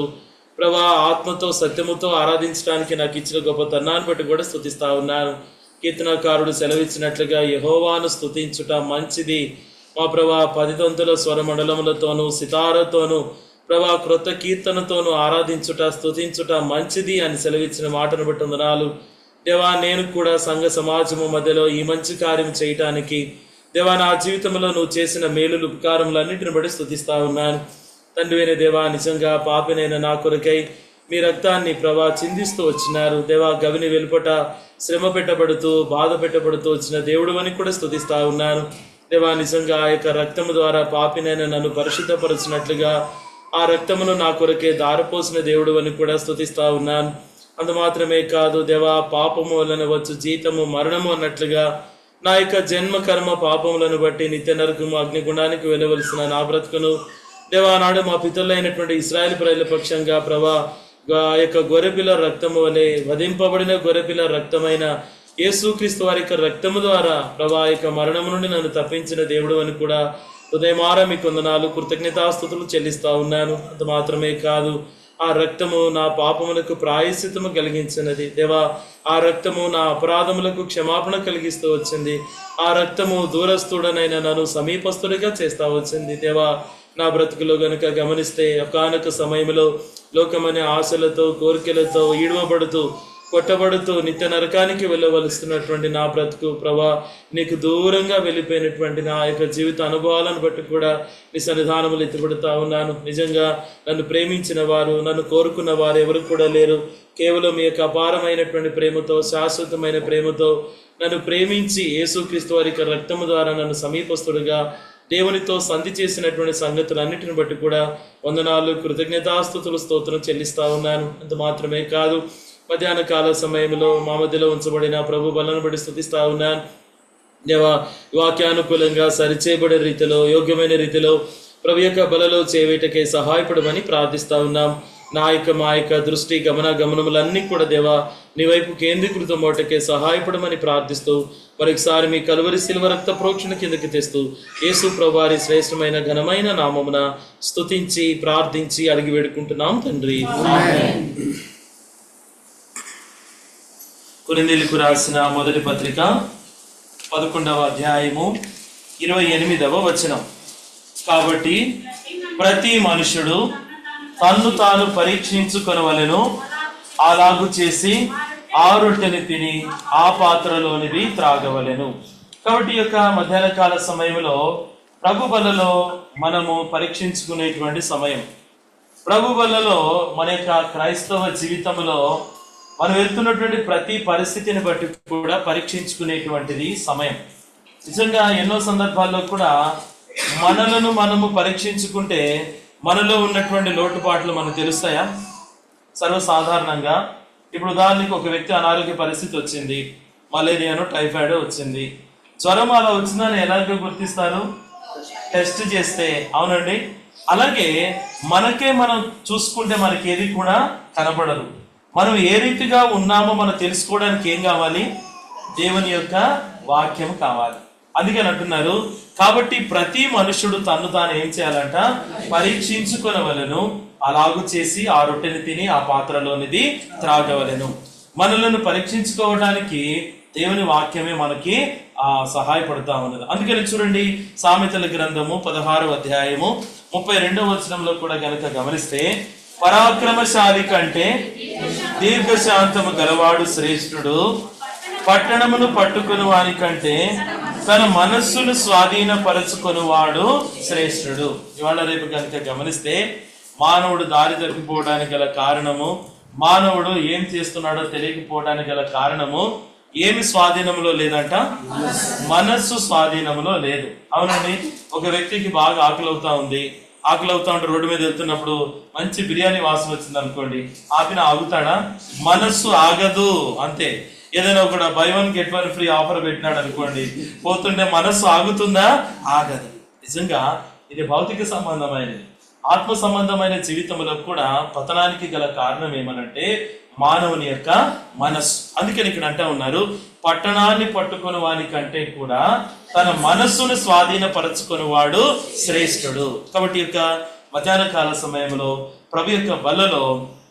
ప్రభా ఆత్మతో సత్యముతో ఆరాధించడానికి నాకు ఇచ్చిన గొప్ప తన్నాన్ని బట్టి కూడా స్తుతిస్తా ఉన్నాను. కీర్తనకారుడు సెలవిచ్చినట్లుగా యెహోవాను స్తుతించుట మంచిది మా ప్రభా, 10 తంతుల స్వరమండలములతోనూ సితారతోనూ ప్రభా క్రొత్త కీర్తనతోనూ ఆరాధించుట స్తుతించుట మంచిది అని సెలవిచ్చిన మాటను బట్టి వందనాలు దేవా. నేను కూడా సంఘ సమాజము మధ్యలో ఈ మంచి కార్యం చేయటానికి దేవా నా జీవితంలో నువ్వు చేసిన మేలులు ఉపకారములన్నింటిని బట్టి స్తుతిస్తా ఉన్నాను. తండ్రివైన దేవా, నిజంగా పాపినైన నా కొరకై మీ రక్తాన్ని ప్రభా చిందిస్తూ వచ్చినారు దేవా. గవిని వెలుపట శ్రమ పెట్టబడుతూ బాధ పెట్టబడుతూ వచ్చిన దేవుడు అని కూడా స్తుతిస్తా ఉన్నాను దేవా. నిజంగా ఆ యొక్క రక్తము ద్వారా పాపినైన నన్ను పరిశుద్ధపరచినట్లుగా ఆ రక్తమును నా కొరకే దారపోసిన దేవుడు అని కూడా స్తుతిస్తా ఉన్నాను. అందు మాత్రమే కాదు దేవా, పాపము వలన వచ్చు జీతము మరణము అన్నట్లుగా నా యొక్క జన్మ కర్మ పాపములను బట్టి నిత్య నరకము అగ్నిగుండానికి వెళ్ళవలసిన నా బ్రతుకును దేవా నాడు మా పితరులైనటువంటి ఇశ్రాయేలు ప్రజల పక్షంగా ప్రభా ఆ యొక్క గొర్రెపిల్ల రక్తము వలె వధింపబడిన గొర్రెపిల్ల రక్తమైన యేసుక్రీస్తు వారి యొక్క రక్తము ద్వారా ప్రభా యొక్క మరణము నుండి నన్ను తప్పించిన దేవుడు అని కూడా హృదయమార మీ కొందనాలు, కృతజ్ఞతాస్తుతులు చెల్లిస్తా ఉన్నాను. అంత మాత్రమే కాదు, ఆ రక్తము నా పాపములకు ప్రాయశ్చిత్తము కలిగించినది దేవా. ఆ రక్తము నా అపరాధములకు క్షమాపణ కలిగిస్తూ వచ్చింది. ఆ రక్తము దూరస్తుడనైన నన్ను సమీపస్తుడిగా చేస్తా వచ్చింది దేవా. నా బ్రతుకులో గనుక గమనిస్తే ఒకానొక సమయంలో లోకమనే ఆశలతో కోరికలతో ఈడవబడుతూ కొట్టబడుతూ నిత్య నరకానికి వెళ్ళవలసినటువంటి నా బ్రతుకు ప్రభా నీకు దూరంగా వెళ్ళిపోయినటువంటి నా యొక్క జీవిత అనుభవాలను బట్టి కూడా నీ సన్నిధానములు ఎత్తిపడుతూ ఉన్నాను. నిజంగా నన్ను ప్రేమించిన వారు, నన్ను కోరుకున్న వారు ఎవరు కూడా లేరు. కేవలం మీ యొక్క అపారమైనటువంటి ప్రేమతో, శాశ్వతమైన ప్రేమతో నన్ను ప్రేమించి యేసుక్రీస్తు వారి యొక్క రక్తము ద్వారా నన్ను సమీపస్తుడుగా దేవునితో సంధి చేసినటువంటి సంగతులన్నిటిని బట్టి కూడా వందనాలు, కృతజ్ఞతాస్తుతులు, స్తోత్రం చెల్లిస్తా ఉన్నాను. అంత మాత్రమే కాదు, మధ్యాహ్న కాల సమయంలో మా మధ్యలో ఉంచబడిన ప్రభు బలను బట్టి స్తుతిస్తా ఉన్నాను దేవా. వాక్యానుకూలంగా సరిచేయబడే రీతిలో, యోగ్యమైన రీతిలో ప్రభు యొక్క బలలో చేవేటకే సహాయపడమని ప్రార్థిస్తా ఉన్నాం. మా యొక్క దృష్టి గమనములన్నీ కూడా దేవా నీ వైపు కేంద్రీకృతం అవటకే సహాయపడమని ప్రార్థిస్తూ మరొకసారి మీ కలువరి శిలువ రక్త ప్రోక్షణ కిందకి తెస్తూ యేసు ప్రభువారి శ్రేష్టమైన ఘనమైన నామమున స్తుతించి ప్రార్థించి అడిగి వేడుకుంటున్నాం తండ్రి. కొరింథీయులకు రాసిన మొదటి పత్రిక 11వ అధ్యాయము 28వ వచనం. కాబట్టి ప్రతి మనుషుడు తన్ను తాను పరీక్షించుకొనవలెను, అలాగు చేసి ఆ రొట్టెని తిని ఆ పాత్రలోనిది త్రాగవలెను. కాబట్టి యొక్క మధ్యాహ్న కాల సమయంలో ప్రభు బలలో మనము పరీక్షించుకునేటువంటి సమయం. ప్రభు బలలో మన యొక్క క్రైస్తవ జీవితంలో మనం వెళ్తున్నటువంటి ప్రతి పరిస్థితిని బట్టి కూడా పరీక్షించుకునేటువంటిది సమయం. నిజంగా ఎన్నో సందర్భాల్లో కూడా మనలను మనము పరీక్షించుకుంటే మనలో ఉన్నటువంటి లోటుపాట్లు మనకు తెలుస్తాయా? సర్వసాధారణంగా ఇప్పుడు ఉదాహరణకి ఒక వ్యక్తి అనారోగ్య పరిస్థితి వచ్చింది, మలేరియాను టైఫాయిడ్ వచ్చింది, జ్వరం అలా వచ్చిందని ఎలాగో గుర్తిస్తారు? టెస్ట్ చేస్తే, అవునండి. అలాగే మనకే మనం చూసుకుంటే మనకి ఏది కూడా కనబడదు. మనం ఏ రీతిగా ఉన్నామో మనం తెలుసుకోవడానికి ఏం కావాలి? దేవుని యొక్క వాక్యం కావాలి. అందుకని అంటున్నారు, కాబట్టి ప్రతి మనుషుడు తన్ను తాను ఏం చేయాలంట? పరీక్షించుకొనవలెను, అలాగు చేసి ఆ రొట్టెని తిని ఆ పాత్రలోనిది త్రాగవలెను. మనలను పరీక్షించుకోవడానికి దేవుని వాక్యమే మనకి సహాయపడుతూ ఉన్నది. అందుకని చూడండి, సామెతల గ్రంథము 16వ అధ్యాయము 32వ వచనంలో కూడా గనక గమనిస్తే, పరాక్రమశాలి కంటే దీర్ఘశాంతము గలవాడు శ్రేష్ఠుడు, పట్టణమును పట్టుకుని వారి కంటే తన మనస్సును స్వాధీనపరచుకునివాడు శ్రేష్ఠుడు. ఇవాళ రేపు కనుక గమనిస్తే మానవుడు దారి తప్పిపోవడానికి గల కారణము, మానవుడు ఏం చేస్తున్నాడో తెలియకపోవడానికి గల కారణము ఏమి స్వాధీనంలో లేదంట? మనస్సు స్వాధీనంలో లేదు. అవునండి, ఒక వ్యక్తికి బాగా ఆకలి అవుతా ఉంది, ఆకలి అవుతా ఉంటే రోడ్డు మీద వెళ్తున్నప్పుడు మంచి బిర్యానీ వాసన వచ్చింది అనుకోండి, ఆపిన ఆగుతాడా? మనస్సు ఆగదు. అంతే. ఏదైనా ఒక బై 1 get 1 ఫ్రీ ఆఫర్ పెట్టినాడు అనుకోండి, పోతుంటే మనస్సు ఆగుతుందా? ఆగదు. నిజంగా ఇది భౌతిక సంబంధమైనది. ఆత్మ సంబంధమైన జీవితంలో కూడా పతనానికి గల కారణం ఏమనంటే మానవుని యొక్క మనస్సు. అందుకని ఇక్కడ అంటా ఉన్నారు, పట్టణాన్ని పట్టుకుని వాని కంటే కూడా తన మనస్సును స్వాధీనపరచుకుని వాడు శ్రేష్ఠుడు. కాబట్టి యొక్క మధ్యాహ్న కాల సమయంలో ప్రభు యొక్క బలలో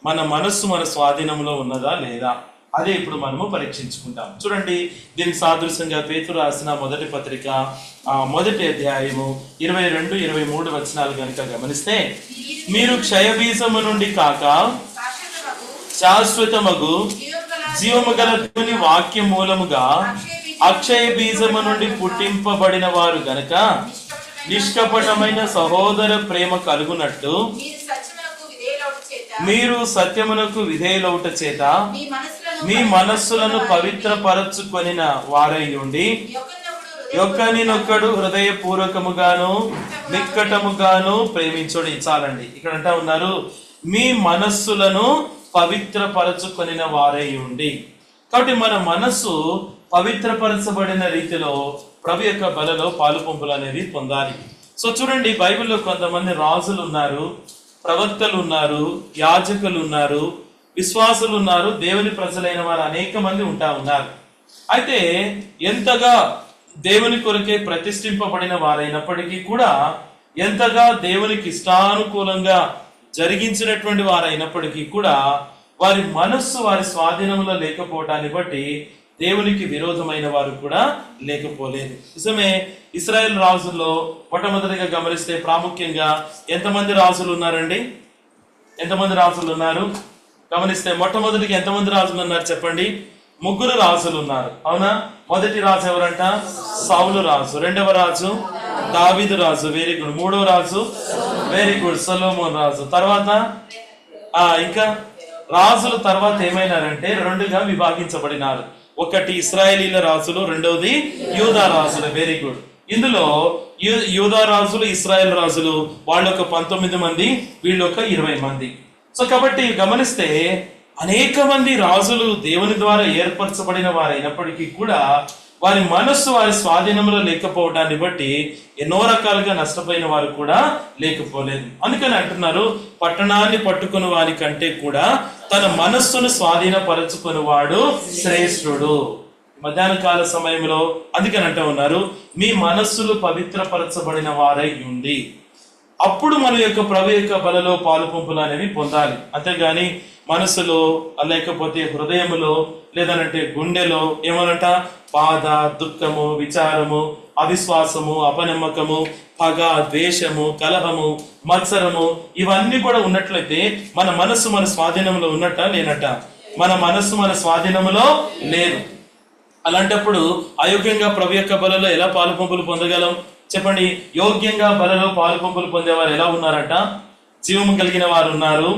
మన మనస్సు మన స్వాధీనంలో ఉన్నదా లేదా, అదే ఇప్పుడు మనము పరీక్షించుకుంటాం. చూడండి, దీనికి సాదృశ్యంగా పేతురు రాసిన మొదటి పత్రిక 1వ అధ్యాయము 22-23 వచనాలు కనుక గమనిస్తే, మీరు క్షయబీజము నుండి కాక శాశ్వతమగు జీవము గల దేవుని వాక్య మూలముగా అక్షయ బీజము నుండి పుట్టింపబడిన వారు గనక నిష్కపటమైన సహోదర ప్రేమ కలుగునట్టు మీరు సత్యమునకు విధేయులౌట చేత మీ మనస్సులను పవిత్రపరచుకొనిన వారై ఉండి ఒకరినొకడు హృదయపూర్వకముగాను నిక్కటముగాను ప్రేమించుడి. చాలండి. ఇక్కడ అంటా ఉన్నారు, మీ మనస్సులను పవిత్రపరచుకొనిన వారై ఉండి. కాబట్టి మన మనస్సు పవిత్రపరచబడిన రీతిలో ప్రభు యొక్క బలలో పాలు పంపులు అనేవి పొందాలి. సో చూడండి, బైబిల్లో కొంతమంది రాజులు ఉన్నారు, ప్రవక్తలు ఉన్నారు, యాజకులు ఉన్నారు, విశ్వాసులు ఉన్నారు, దేవుని ప్రజలైన వారు అనేక మంది ఉన్నారు. అయితే ఎంతగా దేవుని కొరకే ప్రతిష్ఠింపబడిన వారైనప్పటికీ కూడా, ఎంతగా దేవునికి ఇష్టానుకూలంగా జరిగించినటువంటి వారైనప్పటికీ కూడా, వారి మనస్సు వారి స్వాధీనంలో లేకపోవటాన్ని బట్టి దేవునికి విరోధమైన వారు కూడా లేకపోలేదు. నిజమే, ఇశ్రాయేల్ రాజుల్లో మొట్టమొదటిగా గమనిస్తే ప్రాముఖ్యంగా ఎంతమంది రాజులు ఉన్నారండి? ఎంతమంది రాజులు ఉన్నారు గమనిస్తే, మొట్టమొదటిగా ఎంతమంది రాజులు ఉన్నారు చెప్పండి? 3 రాజులు ఉన్నారు. అవునా? మొదటి రాజు ఎవరంట? సౌలు రాజు. రెండవ రాజు దావీదు రాజు. Very good. మూడవ రాజు వెరీ గుడ్ సొలొమోన్ రాజు. తర్వాత ఇంకా రాజుల తర్వాత ఏమైనారంటే 2గా విభాగించబడినారు. ఒకటి ఇశ్రాయేలీల రాజులు, రెండవది యూదా రాజులు. Very good. ఇందులో యూదా రాజులు, ఇశ్రాయేల్ రాజులు వాళ్ళు ఒక 19 మంది, వీళ్ళు ఒక 20 మంది. సో కాబట్టి గమనిస్తే అనేక మంది రాజులు దేవుని ద్వారా ఏర్పరచబడిన వారైనప్పటికీ కూడా వారి మనస్సు వారి స్వాధీనంలో లేకపోవడాన్ని బట్టి ఎన్నో రకాలుగా నష్టపోయిన వారు కూడా లేకపోలేదు. అందుకని అంటున్నారు, పట్టణాన్ని పట్టుకుని వారి కంటే కూడా తన మనస్సును స్వాధీనపరచుకుని వాడు శ్రేష్ఠుడు. మధ్యాహ్న కాల సమయంలో అందుకని అంటూ ఉన్నారు, మీ మనస్సులు పవిత్రపరచబడిన వారై ఉండి. అప్పుడు మన యొక్క ప్రభు యొక్క బలలో పాలు పంపులు అనేవి పొందాలి. అంతేగాని మనసులో లేకపోతే హృదయములో లేదనంటే గుండెలో ఏమనంట బాధ, దుఃఖము, విచారము, అవిశ్వాసము, అపనమ్మకము, పగ, ద్వేషము, కలహము, మత్సరము ఇవన్నీ కూడా ఉన్నట్లయితే మన మనస్సు మన స్వాధీనంలో ఉన్నట్ట లేనట్ట? మన మనస్సు మన స్వాధీనంలో లేదు. అలాంటప్పుడు అయోగ్యంగా ప్రభు యొక్క బలలో ఎలా పాలు పంపులు పొందగలం చెప్పండి? యోగ్యంగా బలలో పాలు పంపులు పొందేవారు ఎలా ఉన్నారట? జీవము కలిగిన వారు ఉన్నారు,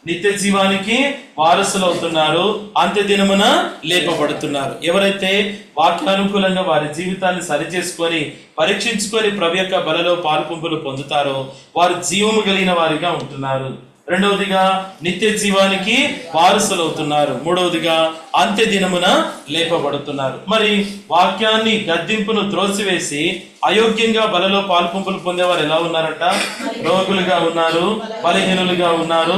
నిత్య జీవానికి వారసులు అవుతున్నారు, అంత్య దినమున లేపబడుతున్నారు. ఎవరైతే వాక్యానుకూలంగా వారి జీవితాన్ని సరిచేసుకొని పరీక్షించుకొని ప్రభు యొక్క బలలో పాలు పంపులు పొందుతారో వారు జీవము కలిగిన వారిగా ఉంటున్నారు. రెండవదిగా నిత్య జీవానికి వారసులు అవుతున్నారు. మూడవదిగా అంత్య దినమున లేపబడుతున్నారు. మరి వాక్యాన్ని గద్దింపును త్రోసివేసి అయోగ్యంగా బలలో పాల్పంపులు పొందేవారు ఎలా ఉన్నారట? రోగులుగా ఉన్నారు, బలహీనులుగా ఉన్నారు,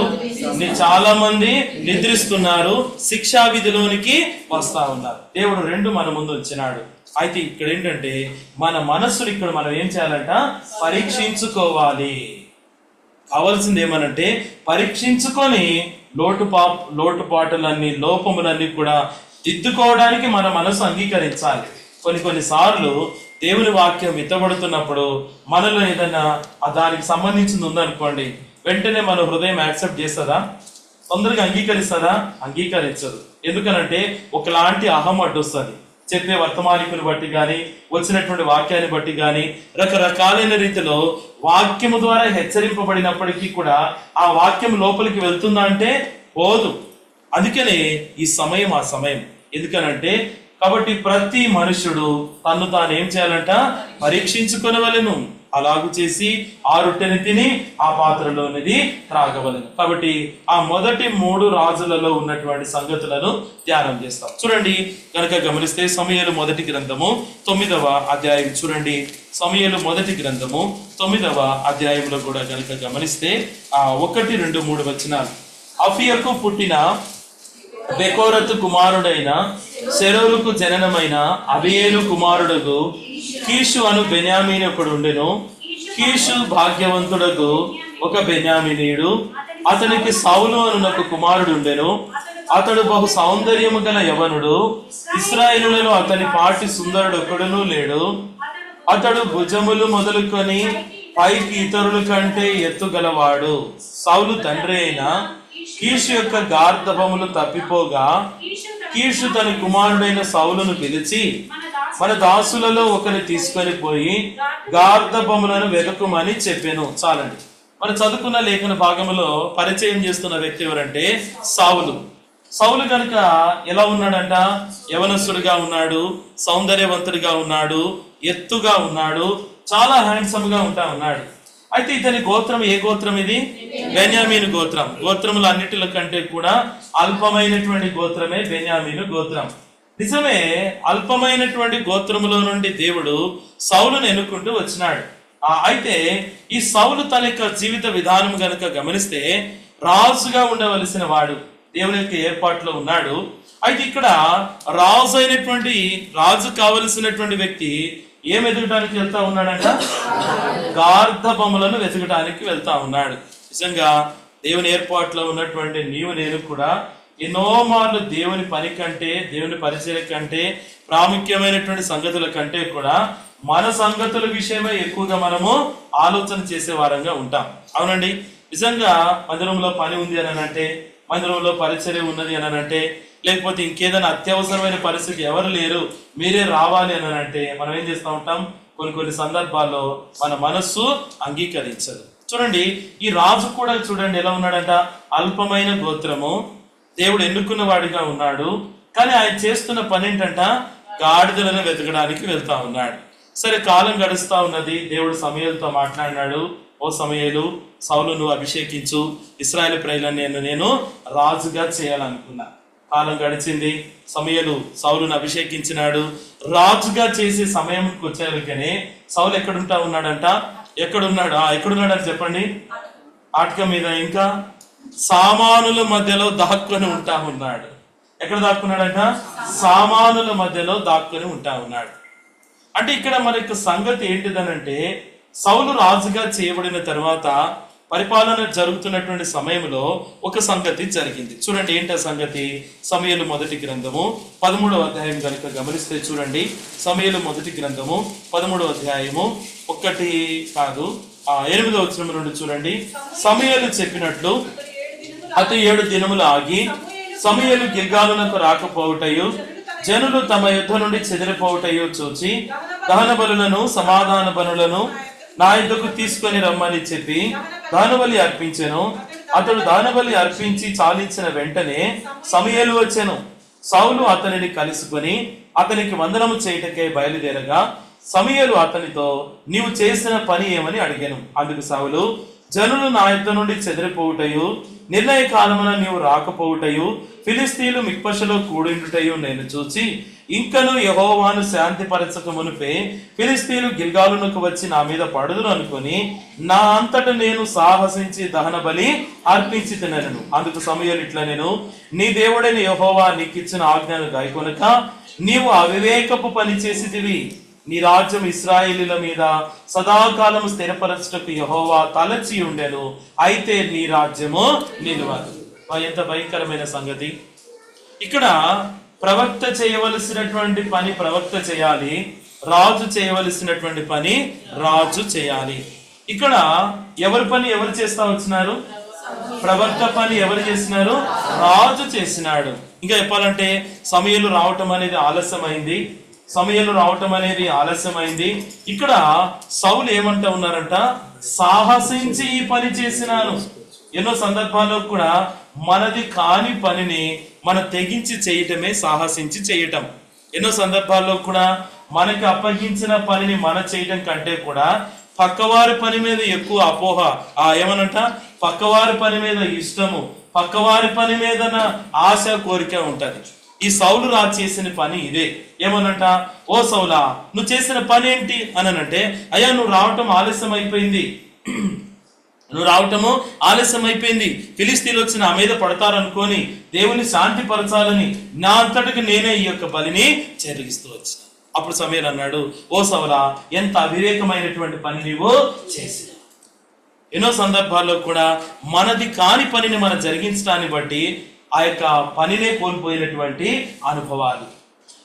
చాలా మంది నిద్రిస్తున్నారు, శిక్షా విధిలోనికి వస్తా ఉన్నారు. దేవుడు 2 మన ముందు వచ్చినాడు. అయితే ఇక్కడ ఏంటంటే మన మనస్సును ఇక్కడ మనం ఏం చేయాలంట? పరీక్షించుకోవాలి. కావాల్సింది ఏమనంటే పరీక్షించుకొని లోటుపాటులన్నీ లోపములన్నీ కూడా దిద్దుకోవడానికి మన మనసు అంగీకరించాలి. కొన్నిసార్లు దేవుని వాక్యం విత్తబడుతున్నప్పుడు మనలో ఏదైనా దానికి సంబంధించింది ఉందనుకోండి, వెంటనే మన హృదయం యాక్సెప్ట్ చేస్తుందా? తొందరగా అంగీకరిస్తుందా? అంగీకరించదు. ఎందుకనంటే ఒకలాంటి అహం అడ్డొస్తుంది. చెప్పే వర్తమానికుని బట్టి కానీ వచ్చినటువంటి వాక్యాన్ని బట్టి కానీ రకరకాలైన రీతిలో వాక్యము ద్వారా హెచ్చరింపబడినప్పటికీ కూడా ఆ వాక్యం లోపలికి వెళ్తుందా అంటే పోదు. అందుకనే ఈ సమయం ఆ సమయం. ఎందుకనంటే కాబట్టి ప్రతి మనుషుడు తను తాను ఏం చేయాలంట? పరీక్షించుకొనవలెను. అలాగు చేసి ఆ రొట్టెని తిని ఆ పాత్రలోనిది త్రాగవలెను. కాబట్టి ఆ మొదటి 3 రాజులలో ఉన్నటువంటి సంగతులను ధ్యానం చేస్తాం. చూడండి కనుక గమనిస్తే సమూయేలు మొదటి గ్రంథము 9వ అధ్యాయం చూడండి. సమూయేలు మొదటి గ్రంథము 9వ అధ్యాయంలో కూడా కనుక గమనిస్తే 1, 2, 3 వచనాలు. అఫియకు పుట్టిన బెకోరతు కుమారుడైన సెరూరుకు జననమైన అబియేలు కుమారుడుకు కీషు అను బెన్యామీను ఒకడు ఉండెను. కీషు భాగ్యవంతుడకు ఒక బెన్యామీనీయుడు. అతనికి సౌలు అనునొక కుమారుడు ఉండెను. అతడు బహు సౌందర్యము గల యవనుడు. ఇశ్రాయేలులలో అతని పాటి సుందరుడు ఒకడును లేడు. అతడు భుజములు మొదలుకొని పైకి ఇతరుల కంటే ఎత్తుగలవాడు. సౌలు తండ్రి అయిన కీషు యొక్క గార్ధబములు తప్పిపోగా కీషు తన కుమారుడైన సౌలును పిలిచి, మన దాసులలో ఒకరిని తీసుకొని పోయి గార్ధబములను వెదకుమని చెప్పాను. చాలండి. మనం చదువుకున్న లేఖన భాగంలో పరిచయం చేస్తున్న వ్యక్తి ఎవరంటే సౌలు. సౌలు కనుక ఎలా ఉన్నాడంట? యవనస్తుడిగా ఉన్నాడు, సౌందర్యవంతుడిగా ఉన్నాడు, ఎత్తుగా ఉన్నాడు, చాలా హ్యాండ్సమ్ గా ఉన్నాడు. అయితే ఇతని గోత్రం ఏ గోత్రం? ఇది బెన్యామీను గోత్రం. గోత్రములు అన్నిటిల కంటే కూడా అల్పమైనటువంటి గోత్రమే బెన్యామీను గోత్రం. నిజమే, అల్పమైనటువంటి గోత్రములో నుండి దేవుడు సౌలును ఎన్నుకుంటూ వచ్చినాడు. అయితే ఈ సౌలు తన యొక్క జీవిత విధానం గనుక గమనిస్తే రాజుగా ఉండవలసిన వాడు, దేవుని యొక్క ఏర్పాటులో ఉన్నాడు. అయితే ఇక్కడ రాజు అయినటువంటి రాజు కావలసినటువంటి వ్యక్తి ఏం వెతకడానికి వెళ్తా ఉన్నాడంట? గార్ధబములను వెతకడానికి వెళ్తా ఉన్నాడు. నిజంగా దేవుని ఏర్పాటులో ఉన్నటువంటి నీవు నేను కూడా ఎన్నో మార్లు దేవుని పని కంటే, దేవుని పరిచర్య కంటే, ప్రాముఖ్యమైనటువంటి సంగతుల కంటే కూడా మన సంగతుల విషయమే ఎక్కువగా మనము ఆలోచన చేసే వారంగా ఉంటాం. అవునండి, నిజంగా మందిరంలో పని ఉంది అని అంటే, మందిరంలో పరిచర్య ఉన్నది అని అంటే, లేకపోతే ఇంకేదైనా అత్యవసరమైన పరిస్థితి ఎవరు లేరు మీరే రావాలి అని అంటే మనం ఏం చేస్తూ ఉంటాం? కొన్ని సందర్భాల్లో మన మనస్సు అంగీకరించదు. చూడండి, ఈ రాజు కూడా చూడండి ఎలా ఉన్నాడంట? అల్పమైన గోత్రము, దేవుడు ఎన్నుకున్న వాడిగా ఉన్నాడు. కానీ ఆయన చేస్తున్న పని ఏంటంట? గాడిదలను వెతకడానికి వెళ్తా ఉన్నాడు. సరే, కాలం గడుస్తా ఉన్నది. దేవుడు సమూయేలుతో మాట్లాడినాడు. ఓ సమూయేలు, సౌలును అభిషేకించు, ఇశ్రాయేలు ప్రజలను నేను రాజుగా చేయాలనుకున్నా. కాలం గడిచింది. సమూయేలు సౌలును అభిషేకించినాడు. రాజుగా చేసే సమయంకి వచ్చారు. కానీ సౌలు ఎక్కడుంటా ఉన్నాడంట? ఎక్కడున్నాడు? ఎక్కడున్నాడని చెప్పండి. ఆటక మీద, ఇంకా సామానుల మధ్యలో దాక్కుని ఉంటా ఉన్నాడు. ఎక్కడ దాక్కున్నాడంట? సామానుల మధ్యలో దాక్కుని ఉంటా ఉన్నాడు. అంటే ఇక్కడ మనకు సంగతి ఏంటిదనంటే, సౌలు రాజుగా చేయబడిన తర్వాత పరిపాలన జరుగుతున్నటువంటి సమయంలో ఒక సంగతి జరిగింది. చూడండి, ఏంటా సంగతి? సమూయేలు మొదటి గ్రంథము 13వ అధ్యాయం కనుక గమనిస్తే చూడండి. సమూయేలు మొదటి గ్రంథము 13వ అధ్యాయము 8వ వచనం నుండి చూడండి. సమూయేలు చెప్పినట్లు అతడు 7 దినములు ఆగి సమూయేలు గిల్గాలునకు రాకపోవుటయు జనులు తమ యుద్ధ నుండి చెదిరిపోవుటయు చూచి దహన బలులను సమాధాన బలులను నా యుద్ధకు తీసుకొని రమ్మని చెప్పి దానబలి అర్పించెను. అతడు దానబలి అర్పించి చాలించిన వెంటనే సమూయేలు వచ్చెను. సౌలు అతనిని కలుసుకొని అతనికి వందనము చేయుటకై బయలుదేరగా సమూయేలు అతనితో, నీవు చేసిన పని ఏమని అడిగాను. అందుకు సౌలు, జనులు నా యుద్ధ నుండి చెదిరిపోవుటయు నిర్ణయ కాలమున నీవు రాకపోవుటయు ఫిలిస్తీన్లు మిక్మషులో కూడిండుటయు నేను చూచి ఇంకను యెహోవాను శాంతిపరచక మునిపే ఫిలిస్తీన్లు గిల్గాలునకు వచ్చి నా మీద పడుదురు అనుకొని నా అంతట నేను సాహసించి దహన బలి అర్పించి తినను. అందుకు సమూయేలు ఇట్లా, నేను నీ దేవుడైన యెహోవా నీకిచ్చిన ఆజ్ఞను గాయకొనక నీవు అవివేకపు పని చేసితివి. నీ రాజ్యం ఇశ్రాయేలీల మీద సదాకాలము స్థిరపరచుటకు యెహోవా తలచి ఉండెను, అయితే నీ రాజ్యము నిలువదు. ఎంత భయంకరమైన సంగతి! ఇక్కడ ప్రవక్త చేయవలసినటువంటి పని ప్రవక్త చేయాలి, రాజు చేయవలసినటువంటి పని రాజు చేయాలి. ఇక్కడ ఎవరి పని ఎవరు చేస్తా వచ్చినారు? ప్రవక్త పని ఎవరు చేసినారు? రాజు చేసినాడు. ఇంకా చెప్పాలంటే సమూయేలు రావటం అనేది ఆలస్యమైంది. ఇక్కడ సౌలు ఏమంటా ఉన్నారంట? సాహసించి ఈ పని చేసినాను. ఎన్నో సందర్భాల్లో కూడా మనది కాని పనిని మన తెగించి చేయటమే సాహసించి చేయటం. ఎన్నో సందర్భాల్లో కూడా మనకి అప్పగించిన పనిని మన చేయటం కంటే కూడా పక్కవారి పని మీద ఎక్కువ అపోహ, ఏమనంట పక్కవారి పని మీద ఇష్టము, పక్కవారి పని మీద ఆశ కోరిక ఉంటది. ఈ సౌలు రాజు చేసిన పని ఇదే. ఏమనంట, ఓ సౌలా నువ్వు చేసిన పని ఏంటి అనంటే, అయ్యా నువ్వు రావటం ఆలస్యం అయిపోయింది, ఫిలిస్తీన్లు వచ్చి నా మీద పడతారనుకొని దేవుని శాంతి పరచాలని నా అంతటికి నేనే ఈ యొక్క బలిని జరిగిస్తూ వచ్చాను. అప్పుడు సమూయేలు అన్నాడు, ఓ సౌలా ఎంత అవివేకమైనటువంటి పని నీవు చేసిన. ఎన్నో సందర్భాల్లో కూడా మనది కాని పనిని మనం జరిగించడాన్ని బట్టి ఆ యొక్క పనినే కోల్పోయినటువంటి అనుభవాలు.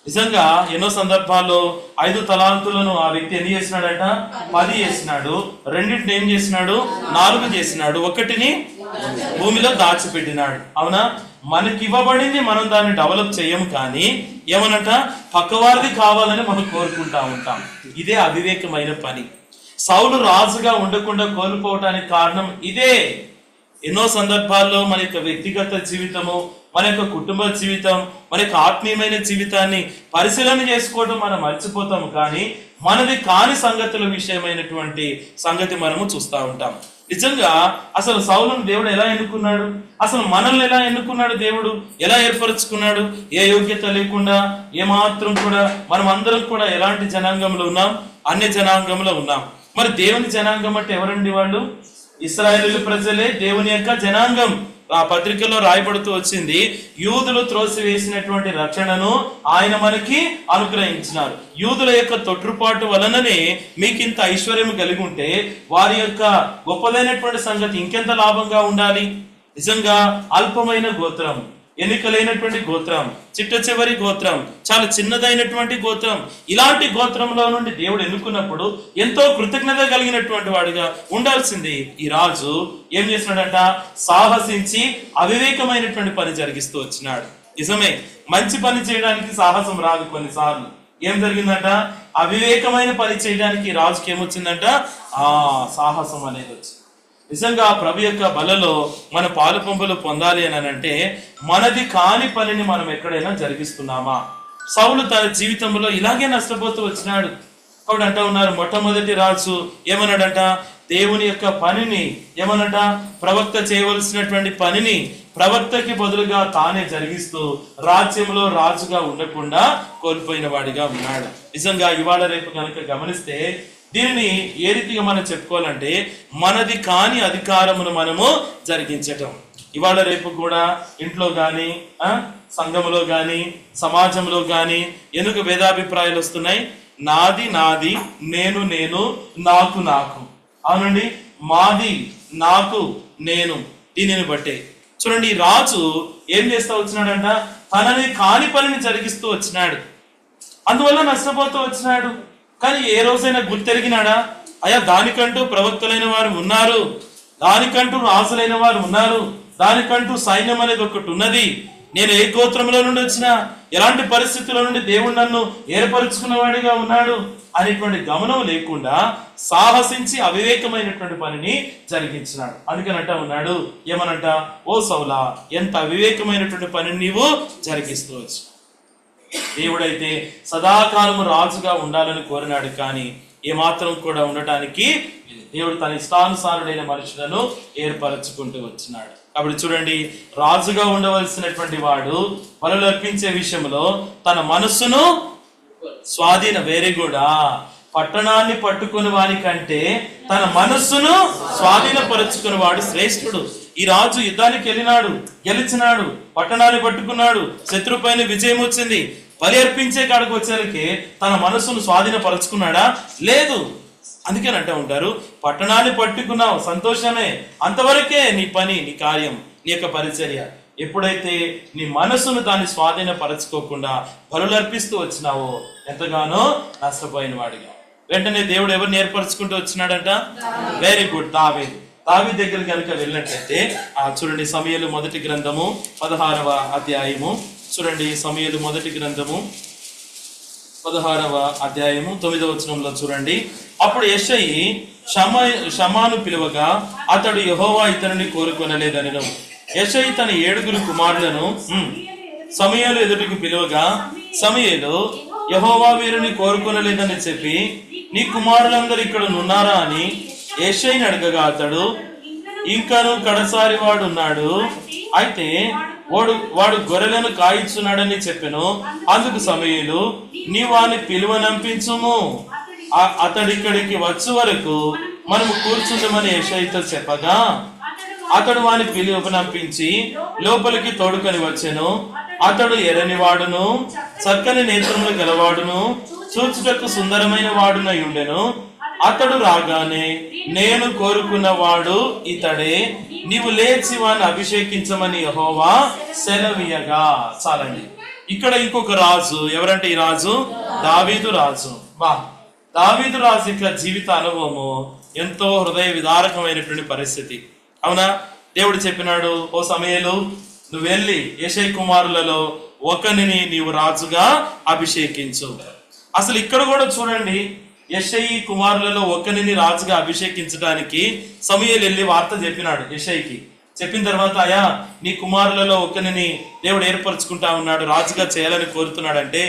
నిజంగా ఎన్నో సందర్భాల్లో 5 తలాంతులను ఆ వ్యక్తి ఎన్ని చేసినాడట, 10 చేసినాడు. 2 ఏం చేసినాడు, 4 చేసినాడు. 1 భూమిలో దాచిపెట్టినాడు. అవునా, మనకి ఇవ్వబడింది మనం దాన్ని డెవలప్ చేయము, కానీ ఏమనట పక్కవారిది కావాలని మనం కోరుకుంటా ఉంటాం. ఇదే అవివేకమైన పని. సౌలు రాజుగా ఉండకుండా కోల్పోవటానికి కారణం ఇదే. ఎన్నో సందర్భాల్లో మన యొక్క వ్యక్తిగత జీవితము, మన యొక్క కుటుంబ జీవితం, మన యొక్క ఆత్మీయమైన జీవితాన్ని పరిశీలన చేసుకోవడం మనం మర్చిపోతాము, కానీ మనది కాని సంగతుల విషయమైనటువంటి సంగతి మనము చూస్తూ ఉంటాం. నిజంగా అసలు సౌలును దేవుడు ఎలా ఎన్నుకున్నాడు, అసలు మనల్ని ఎలా ఎన్నుకున్నాడు, దేవుడు ఎలా ఏర్పరచుకున్నాడు? ఏ యోగ్యత లేకుండా ఏమాత్రం కూడా మనం అందరం కూడా ఎలాంటి జనాంగంలో ఉన్నాం, అన్య జనాంగంలో ఉన్నాం. మరి దేవుని జనాంగం అంటే ఎవరండి? వాళ్ళు ఇశ్రాయేలు ప్రజలే దేవుని యొక్క జనాంగం. ఆ పత్రికలో రాయబడుతూ వచ్చింది, యూదులు త్రోసివేసినటువంటి రక్షణను ఆయన మనకి అనుగ్రహించినారు. యూదుల యొక్క తొట్టుపాటు వలననే మీకింత ఐశ్వర్యం కలిగి ఉంటే వారి యొక్క గొప్పదైనటువంటి సంగతి ఇంకెంత లాభంగా ఉండాలి. నిజంగా అల్పమైన గోత్రం, ఎన్నికలైనటువంటి గోత్రం, చిట్ట చివరి గోత్రం, చాలా చిన్నదైనటువంటి గోత్రం. ఇలాంటి గోత్రంలో నుండి దేవుడు ఎన్నుకున్నప్పుడు ఎంతో కృతజ్ఞత కలిగినటువంటి వాడిగా ఉండాల్సింది. ఈ రాజు ఏం చేసినాడంట, సాహసించి అవివేకమైనటువంటి పని జరిగిస్తూ వచ్చినాడు. నిజమే, మంచి పని చేయడానికి సాహసం రాదు. కొన్నిసార్లు ఏం జరిగిందంట, అవివేకమైన పని చేయడానికి రాజుకి ఏమొచ్చిందంట, సాహసం అనేది వచ్చింది. నిజంగా ప్రభు యొక్క బలలో మన పాలు పంపులు పొందాలి అని అంటే మనది కాని పనిని మనం ఎక్కడైనా జరిగిస్తున్నామా? సౌలు తన జీవితంలో ఇలాగే నష్టపోతూ వచ్చినాడు. కాబట్టి అంటూ ఉన్నారు, మొట్టమొదటి రాజు ఏమన్నాడంట, దేవుని యొక్క పనిని ఏమన్నట, ప్రవక్త చేయవలసినటువంటి పనిని ప్రవక్తకి బదులుగా తానే జరిగిస్తూ రాజ్యంలో రాజుగా ఉండకుండా కోల్పోయిన వాడిగా ఉన్నాడు. నిజంగా ఇవాళ రేపు కనుక గమనిస్తే దీనిని ఏ రీతిగా మనం చెప్పుకోవాలంటే, మనది కాని అధికారమును మనము జరిగించటం. ఇవాళ రేపు కూడా ఇంట్లో కానీ, సంఘంలో కానీ, సమాజంలో కానీ ఎందుకు భేదాభిప్రాయాలు వస్తున్నాయి? నాది నాది, నేను నేను, నాకు నాకు. అవునండి, మాది, నాకు, నేను. దీనిని బట్టే చూడండి, ఈ రాజు ఏం చేస్తూ వచ్చినాడంట, తనని కాని పనిని జరిగిస్తూ వచ్చినాడు. అందువల్ల నష్టపోతూ వచ్చినాడు. కానీ ఏ రోజైనా గుర్తెరిగినాడా, అయ్యా దానికంటూ ప్రవక్తలైన వారు ఉన్నారు, దానికంటూ రాజులైన వారు ఉన్నారు, దానికంటూ సైన్యం అనేది ఒకటి ఉన్నది, నేను ఏ గోత్రంలో నుండి వచ్చినా, ఎలాంటి పరిస్థితుల నుండి దేవుడు నన్ను ఏర్పరచుకున్నవాడిగా ఉన్నాడు అనేటువంటి గమనం లేకుండా సాహసించి అవివేకమైనటువంటి పనిని జరిగించినాడు. అందుకనంట ఉన్నాడు, ఏమనంట, ఓ సౌలా ఎంత అవివేకమైనటువంటి పనిని నీవు జరిగిస్తూ వచ్చు. దేవుడైతే సదాకాలము రాజుగా ఉండాలని కోరినాడు, కానీ ఏమాత్రం కూడా ఉండటానికి దేవుడు తన ఇష్టానుసారుడైన మనుషులను ఏర్పరచుకుంటూ వచ్చినాడు. కాబట్టి చూడండి, రాజుగా ఉండవలసినటువంటి వాడు బలులు అర్పించే విషయంలో తన మనస్సును వెరీ కూడా పట్టణాన్ని పట్టుకుని వాని కంటే తన మనస్సును స్వాధీనపరుచుకుని వాడు శ్రేష్ఠుడు. ఈ రాజు యుద్ధానికి వెళ్ళినాడు, గెలిచినాడు, పట్టణాన్ని పట్టుకున్నాడు, శత్రుపైన విజయం వచ్చింది. బలి అర్పించే కాడికి వచ్చేసరికి తన మనస్సును స్వాధీనపరుచుకున్నాడా? లేదు. అందుకని అంటూ ఉంటారు, పట్టణాన్ని పట్టుకున్నావు సంతోషమే, అంతవరకే నీ పని, నీ కార్యం, నీ యొక్క పరిచర్య. ఎప్పుడైతే నీ మనస్సును దాన్ని స్వాధీనపరచుకోకుండా బలులు అర్పిస్తూ వచ్చినావో ఎంతగానో నష్టపోయిన వాడిగా. వెంటనే దేవుడు ఎవరిని ఏర్పరచుకుంటూ వచ్చినాడంట? వెరీ గుడ్, దావీదు దగ్గర కనుక వెళ్ళినట్లయితే చూడండి, సమూయేలు మొదటి గ్రంథము 16వ అధ్యాయము. చూడండి, సమూయేలు మొదటి గ్రంథము 16వ అధ్యాయము 9వ వచనంలో చూడండి. అప్పుడు యెషయి షమాను పిలువగా అతడు యెహోవా ఇతనిని కోరుకొనలేదనెను. యెషయి తన 7 కుమారులను సమూయేలు ఎదుటికి పిలువగా సమూయేలు యెహోవా వీరిని కోరుకొనలేదని చెప్పి నీ కుమారులందరూ ఇక్కడ ఉన్నారా అని యెషయిని అడగగా అతడు, ఇంకను కడసారి వాడు ఉన్నాడు, అయితే వాడు గొర్రెలను కాయిచున్నాడని చెప్పెను. అందుకు సమూయేలు, నీ వాని పిలువనంపించుము, అతడిక్కడికి వచ్చు వరకు మనము కూర్చుందామని యెషయితో చెప్పగా అతడు వాని పిలువనంపించి లోపలికి తోడుకొని వచ్చెను. అతడు ఎర్రని వాడును చక్కని నేత్రములు గలవాడును చూచుటకు సుందరమైన వాడునై ఉండెను. అతడు రాగానే, నేను కోరుకున్నవాడు ఇతడే, నీవు లేచి వాడిని అభిషేకించమని యెహోవా సెలవీయగా. చాలండి. ఇక్కడ ఇంకొక రాజు, ఎవరంటే ఈ రాజు దావీదు రాజు. దావీదు రాజు యొక్క జీవిత అనుభవము ఎంతో హృదయ విదారకమైనటువంటి పరిస్థితి. అవునా? దేవుడు చెప్పినాడు, ఓ సమూయేలు, నువ్వు వెళ్ళి యెషయి కుమారులలో ఒకనిని నీవు రాజుగా అభిషేకించు. అసలు ఇక్కడ కూడా చూడండి, యెషయి కుమారులలో ఒకరిని రాజుగా అభిషేకించడానికి సమూయేలు వెళ్ళి వార్త చెప్పినాడు యెషయికి. చెప్పిన తర్వాత, అయ్యా, నీ కుమారులలో ఒకరిని దేవుడు ఏర్పరచుకుంటా ఉన్నాడు, రాజుగా చేయాలని కోరుతున్నాడంటే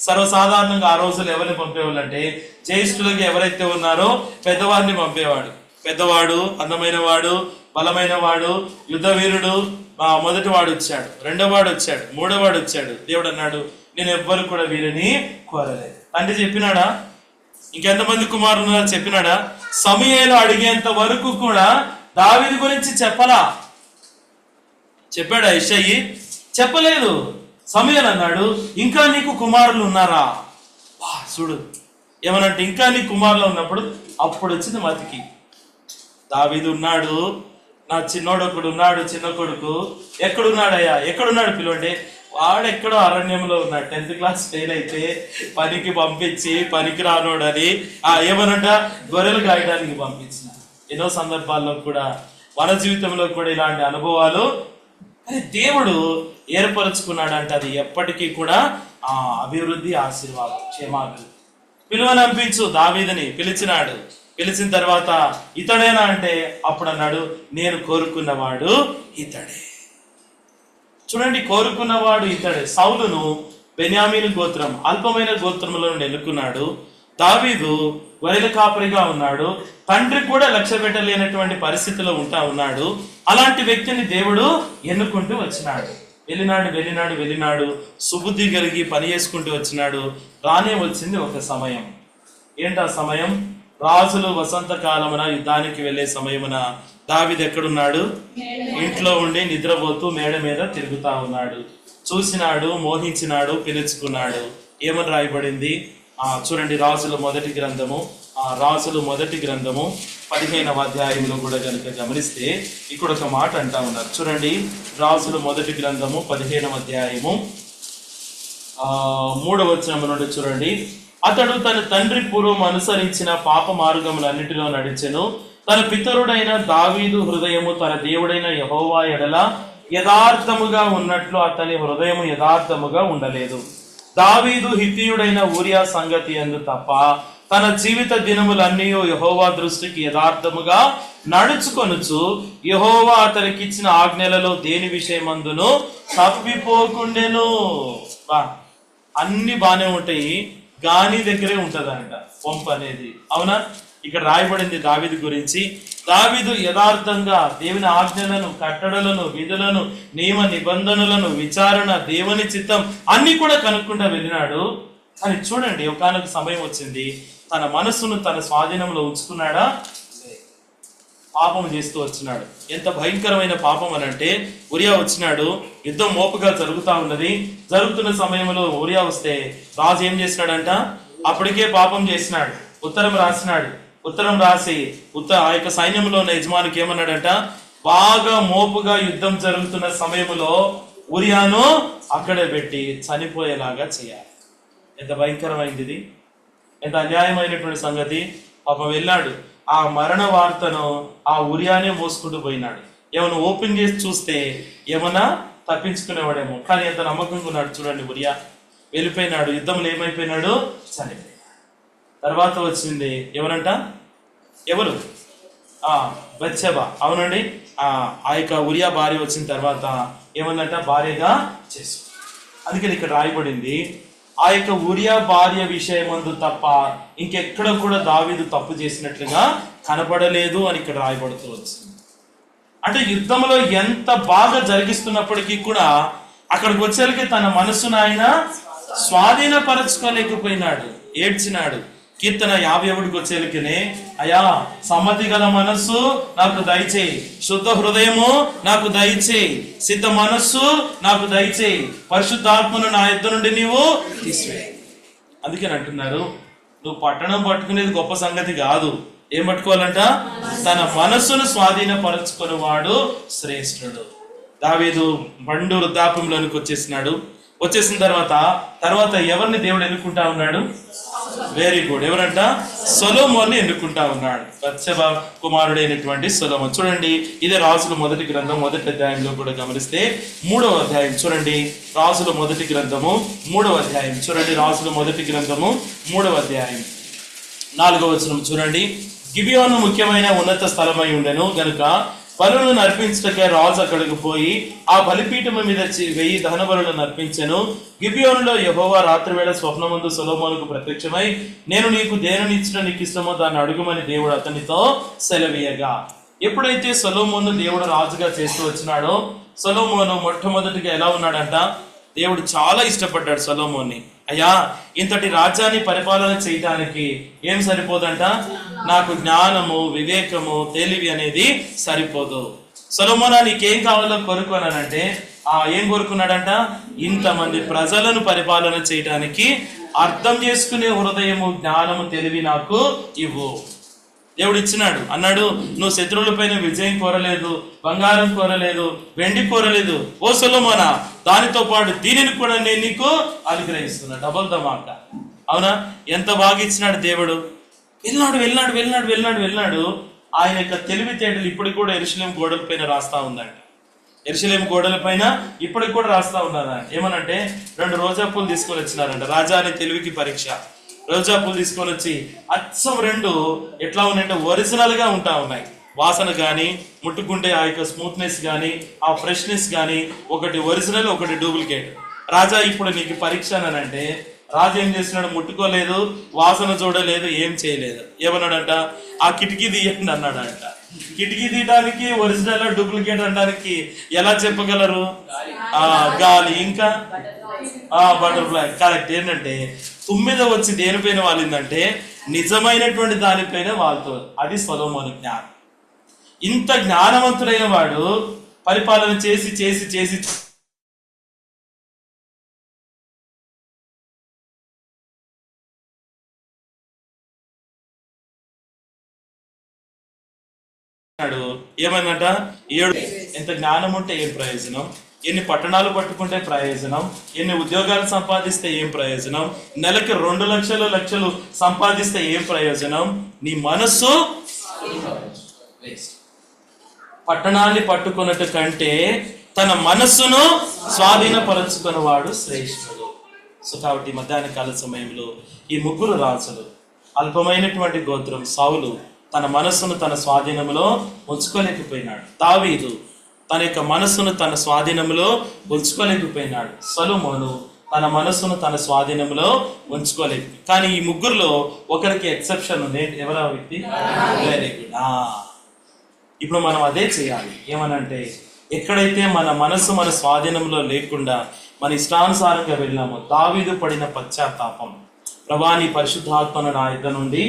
సర్వసాధారణంగా ఆ రోజులు ఎవరిని పంపేవాళ్ళు అంటే జ్యేష్ఠులుగా ఎవరైతే ఉన్నారో పెద్దవాడిని పంపేవాడు. పెద్దవాడు, అందమైన వాడు, బలమైన వాడు, యుద్ధ వీరుడు, మొదటి వాడు వచ్చాడు, రెండో వాడు వచ్చాడు, మూడో వాడు వచ్చాడు. దేవుడు అన్నాడు, నేను ఎవ్వరు కూడా వీరిని కోరలేదు. తండ్రి చెప్పినాడా? ఇంకెంతమంది కుమారులు చెప్పినాడా? సమూయేలు అడిగేంత వరకు కూడా దావీదు గురించి చెప్పలా. చెప్పాడా యెషయి? చెప్పలేదు. సమూయేలు అన్నాడు, ఇంకా నీకు కుమారులు ఉన్నారా? చూడు ఏమనంటే, ఇంకా నీ కుమారులు ఉన్నప్పుడు అప్పుడు వచ్చింది మతికి. దావీదు ఉన్నాడు, నా చిన్నోడు ఒకడు ఉన్నాడు, చిన్న కొడుకు. ఎక్కడున్నాడయ్యా? ఎక్కడున్నాడు పిలువండి. వాడెక్కడో అరణ్యంలో ఉన్నాడు, 10th క్లాస్ ఫెయిల్ అయితే పనికి పంపించి పనికి రానోడని ఏమనంట గొర్రెలు కాయడానికి పంపించిన. ఎన్నో సందర్భాల్లో కూడా మన జీవితంలో కూడా ఇలాంటి అనుభవాలు దేవుడు ఏర్పరచుకున్నాడంటే అది ఎప్పటికీ కూడా అభివృద్ధి, ఆశీర్వాదం, క్షేమాభివృద్ధి. పిలువనంపించు దావీదుని పిలిచినాడు. పిలిచిన తర్వాత ఇతడేనా అంటే అప్పుడు అన్నాడు, నేను కోరుకున్నవాడు ఇతడే. చూడండి, కోరుకున్నవాడు ఇతడే. సౌలును బెన్యామీను గోత్రం, అల్పమైన గోత్రములో నుండి ఎన్నుకున్నాడు. దావీదు గొర్రెల కాపరిగా ఉన్నాడు. తండ్రి కూడా లక్ష్య పెట్టలేనటువంటి పరిస్థితిలో ఉంటా ఉన్నాడు. అలాంటి వ్యక్తిని దేవుడు ఎన్నుకుంటూ వచ్చినాడు. వెళ్ళినాడు సుబుద్ధి కలిగి పని చేసుకుంటూ వచ్చినాడు. రానే వచ్చింది ఒక సమయం. ఏంటా సమయం? రాజులు వసంతకాలమున యుద్ధానికి వెళ్లే సమయమున దావీదు ఎక్కడున్నాడు? ఇంట్లో ఉండి నిద్రపోతూ మేడ మీద తిరుగుతా ఉన్నాడు. చూసినాడు, మోహించినాడు, పిలుచుకున్నాడు. ఏమని రాయబడింది? చూడండి, రాజుల మొదటి గ్రంథము 15వ అధ్యాయంలో కూడా కనుక గమనిస్తే ఇక్కడ ఒక మాట అంటా ఉన్నారు. చూడండి, రాజుల మొదటి గ్రంథము 15వ అధ్యాయము 3వ వచనం నుండి చూడండి. అతడు తన తండ్రి పూర్వం అనుసరించిన పాప మార్గములన్నిటిలో నడిచెను. తన పితరుడైన దావీదు హృదయము తన దేవుడైన యెహోవా ఎడల యథార్థముగా ఉన్నట్లు అతని హృదయము యథార్థముగా ఉండలేదు. దావీదు హిత్తీయుడైన ఊరియా సంగతి యందు తప్ప తన జీవిత దినములన్నీ యెహోవా దృష్టికి యథార్థముగా నడుచుకొనుచు యెహోవా అతనికి ఇచ్చిన ఆజ్ఞలలో దేని విషయమందును తప్పిపోకుండెను. అన్ని బానే ఉంటాయి, గాని దగ్గరే ఉంటదంట పంపు అనేది. అవునా? ఇక్కడ రాయబడింది దావీదు గురించి. దావీదు యథార్థంగా దేవుని ఆజ్ఞలను, కట్టడలను, విధులను, నియమ నిబంధనలను, విచారణ, దేవుని చిత్తం అన్ని కూడా కనుక్కుంటా వెళ్ళినాడు. కానీ చూడండి, ఒకానొక సమయం వచ్చింది, తన మనస్సును తన స్వాధీనంలో ఉంచుకున్నాడా? పాపం చేస్తూ వచ్చినాడు. ఎంత భయంకరమైన పాపం అని అంటే, ఉరియా వచ్చినాడు, యుద్ధం మోపుగా జరుగుతా ఉన్నది. జరుగుతున్న సమయంలో ఉరియా వస్తే రాజు ఏం చేసినాడంట? అప్పటికే పాపం చేసినాడు. ఉత్తరం రాసినాడు. ఉత్తరం రాసి ఆ యొక్క సైన్యంలో ఉన్న యజమానికి ఏమన్నాడంట? బాగా మోపుగా యుద్ధం జరుగుతున్న సమయంలో ఉరియాను అక్కడే పెట్టి చనిపోయేలాగా చేయాలి. ఎంత భయంకరమైంది ఇది! ఎంత అన్యాయమైనటువంటి సంగతి! పాపం వెళ్ళాడు, ఆ మరణ వార్తను ఆ ఉరియానే మోసుకుంటూ పోయినాడు. ఏమైనా ఓపెన్ చేసి చూస్తే ఏమన్నా తప్పించుకునేవాడేమో, కానీ ఎంత నమ్మకంగా ఉన్నాడు చూడండి. ఉరియా వెళ్ళిపోయినాడు. యుద్ధంలో ఏమైపోయినాడు? చనిపోయినాడు. తర్వాత వచ్చింది ఎవరంట? ఎవరు? బత్షెబా. అవునండి, ఆ యొక్క ఉరియా భార్య వచ్చిన తర్వాత ఏమందంట? భార్యగా చేసు. అందుకని ఇక్కడ రాయబడింది, ఆ యొక్క ఉరియా భార్య విషయమందు తప్ప ఇంకెక్కడ కూడా దావీదు తప్పు చేసినట్లుగా కనపడలేదు అని ఇక్కడ రాయబడుతూ వచ్చింది. అంటే యుద్ధంలో ఎంత బాగా జరిగిస్తున్నప్పటికీ కూడా అక్కడికి వచ్చేసరికి తన మనసును ఆయన స్వాధీనపరచుకోలేకపోయినాడు, ఏడ్చినాడు. కీర్తన 51కి వచ్చేలకినే, అయా సమ్మతి గల మనస్సు నాకు దయచేయి, శుద్ధ హృదయము నాకు దయచేయి, సిద్ధ మనస్సు నాకు దయచేయి, పరిశుద్ధాత్మను నా యుద్ధ నుండి నీవు తీసివేయి. అందుకని అంటున్నారు, నువ్వు పట్టణం పట్టుకునేది గొప్ప సంగతి కాదు. ఏం పట్టుకోవాలంట? తన మనస్సును స్వాధీనపరచుకుని వాడు శ్రేష్ఠుడు. దావీదు బండు వృద్ధాప్యంలోనికి వచ్చేసిన తర్వాత ఎవరిని దేవుడు ఎన్నుకుంటా ఉన్నాడు? Very good. ఎవరంట? సొలొమోన్ని ఎన్నుకుంటా ఉన్నాడు. బత్షెబా కుమారుడైనటువంటి సొలొమోన్. చూడండి, ఇదే రాజుల మొదటి గ్రంథం 1వ అధ్యాయంలో కూడా గమనిస్తే 3వ అధ్యాయం చూడండి. రాజుల మొదటి గ్రంథము 3వ అధ్యాయం చూడండి. రాజుల మొదటి గ్రంథము 3వ అధ్యాయం 4వ వచనం చూడండి. గిబియోను ముఖ్యమైన ఉన్నత స్థలమై ఉండెను గనుక బలులను అర్పించటకే రాజు అక్కడికి పోయి ఆ బలిపీఠము మీద 1000 దహన బలులను అర్పించెను. గిబియోనులో యెహోవా రాత్రివేళ స్వప్నమందు సొలొమోనుకు ప్రత్యక్షమై, నేను నీకు దేనినిచ్చడం నీకు ఇష్టమో దాన్ని అడుగుమని దేవుడు అతనితో సెలవీయగా. ఎప్పుడైతే సొలొమోను దేవుడు రాజుగా చేస్తూ వచ్చినాడో, సొలొమోను మొట్టమొదటిగా ఎలా ఉన్నాడంట? దేవుడు చాలా ఇష్టపడ్డాడు సొలొమోన్ని. అయ్యా, ఇంతటి రాజ్యాన్ని పరిపాలన చేయడానికి ఏం సరిపోదంట? నాకు జ్ఞానము, వివేకము, తెలివి అనేది సరిపోదు. సొలొమోనా, నీకేం కావాలో కోరుకోనంటే ఏం కోరుకున్నాడంట? ఇంతమంది ప్రజలను పరిపాలన చేయడానికి అర్థం చేసుకునే హృదయము, జ్ఞానము, తెలివి నాకు ఇవ్వు. దేవుడు ఇచ్చినాడు. అన్నాడు, నువ్వు శత్రువుల పైన విజయం కోరలేదు, బంగారం కోరలేదు, వెండి కోరలేదు. ఓ సొలొమోనా, దానితో పాటు దీనిని కూడా నేను నీకు అనుగ్రహిస్తున్నా. డబల్ ధమాక. అవునా? ఎంత బాగా ఇచ్చినాడు దేవుడు. వెళ్ళినాడు. ఆయన యొక్క తెలివితేటలు ఇప్పటికి కూడా యెరూషలేము గోడల పైన రాస్తా ఉందంట. యెరూషలేము గోడల పైన ఇప్పటికి కూడా రాస్తా ఉన్నారా? ఏమనంటే 2 రోజా పూలు తీసుకొని వచ్చినారంట. రాజా అనే తెలివికి పరీక్ష. రోజా పూలు తీసుకొని వచ్చి అచ్చం 2 ఎట్లా ఉన్నాయంటే ఒరిజినల్ గా ఉన్నాయి. వాసన కానీ, ముట్టుకుంటే ఆ యొక్క స్మూత్నెస్ కానీ, ఆ ఫ్రెష్నెస్ కానీ, ఒకటి ఒరిజినల్, ఒకటి డూప్లికేట్. రాజా, ఇప్పుడు నీకు పరీక్ష అని అంటే రాజు ఏం చేస్తున్నాడు? ముట్టుకోలేదు, వాసన చూడలేదు, ఏం చేయలేదు. ఏమన్నాడంట? ఆ కిటికీ తీయండి అన్నాడంట. కిటికీ తీయడానికి ఒరిజినల్ డూప్లికేట్ అనడానికి ఎలా చెప్పగలరు? గాలి, ఇంకా బటర్ఫ్లై. కరెక్ట్. ఏంటంటే తుమ్మిద వచ్చి దేనిపైన వాలిందంటే నిజమైనటువంటి దానిపైన వాళ్తుంది. అది సొలొమోను జ్ఞానం. ఇంత జ్ఞానవంతుడైన వాడు పరిపాలన చేసి ఏమైందంట? 7. ఎంత జ్ఞానం ఉంటే ఏం ప్రయోజనం? ఎన్ని పట్టణాలు పట్టుకుంటే ప్రయోజనం? ఎన్ని ఉద్యోగాలు సంపాదిస్తే ఏం ప్రయోజనం? నెలకి 2 లక్షలు సంపాదిస్తే ఏం ప్రయోజనం? నీ మనస్సు పట్టణాన్ని పట్టుకున్నట్టు కంటే తన మనస్సును స్వాధీనపరచుకున్నవాడు శ్రేష్ఠుడు. సో కాబట్టి మధ్యాహ్న కాల సమయంలో ఈ 3 రాజులు, అల్పమైనటువంటి గోత్రం సౌలు తన మనస్సును తన స్వాధీనంలో ఉంచుకోలేకపోయినాడు. దావీదు తన యొక్క మనస్సును తన స్వాధీనంలో ఉంచుకోలేకపోయినాడు. సొలొమోను తన మనస్సును తన స్వాధీనంలో ఉంచుకోలేదు. కానీ ఈ 3లో ఒకరికి ఎక్సెప్షన్ ఉంది. ఎవరా వ్యక్తి? Very good. ఇప్పుడు మనం అదే చేయాలి. ఏమనంటే ఎక్కడైతే మన మనస్సు మన స్వాధీనంలో లేకుండా మన ఇష్టానుసారంగా వెళ్ళామో, దావీదు పడిన పశ్చాత్తాపం, ప్రభా నీ పరిశుద్ధాత్మను నా యుద్ధ నుండి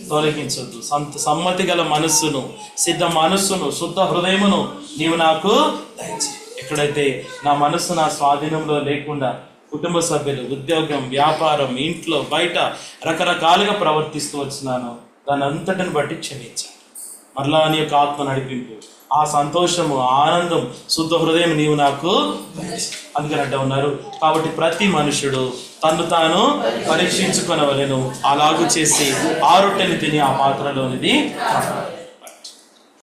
తొలగించొద్దు, సమ్మతి గల మనస్సును, సిద్ధ మనస్సును, శుద్ధ హృదయమును నీవు నాకు దయచేయి. ఎక్కడైతే నా మనస్సు నా స్వాధీనంలో లేకుండా కుటుంబ సభ్యులు, ఉద్యోగం, వ్యాపారం, ఇంట్లో బయట రకరకాలుగా ప్రవర్తిస్తూ వచ్చినాను, దాని అంతటిని బట్టి క్షమించాను. మరలా నీ యొక్క ఆత్మ నడిపింపు, ఆ సంతోషము, ఆనందం, శుద్ధ హృదయం నీవు నాకు. అందుకని అంటే ఉన్నారు. కాబట్టి ప్రతి మనుషుడు తను తాను పరీక్షించుకొనవలెను, అలాగూ చేసి ఆ రొట్టెని తిని ఆ పాత్రలోనిది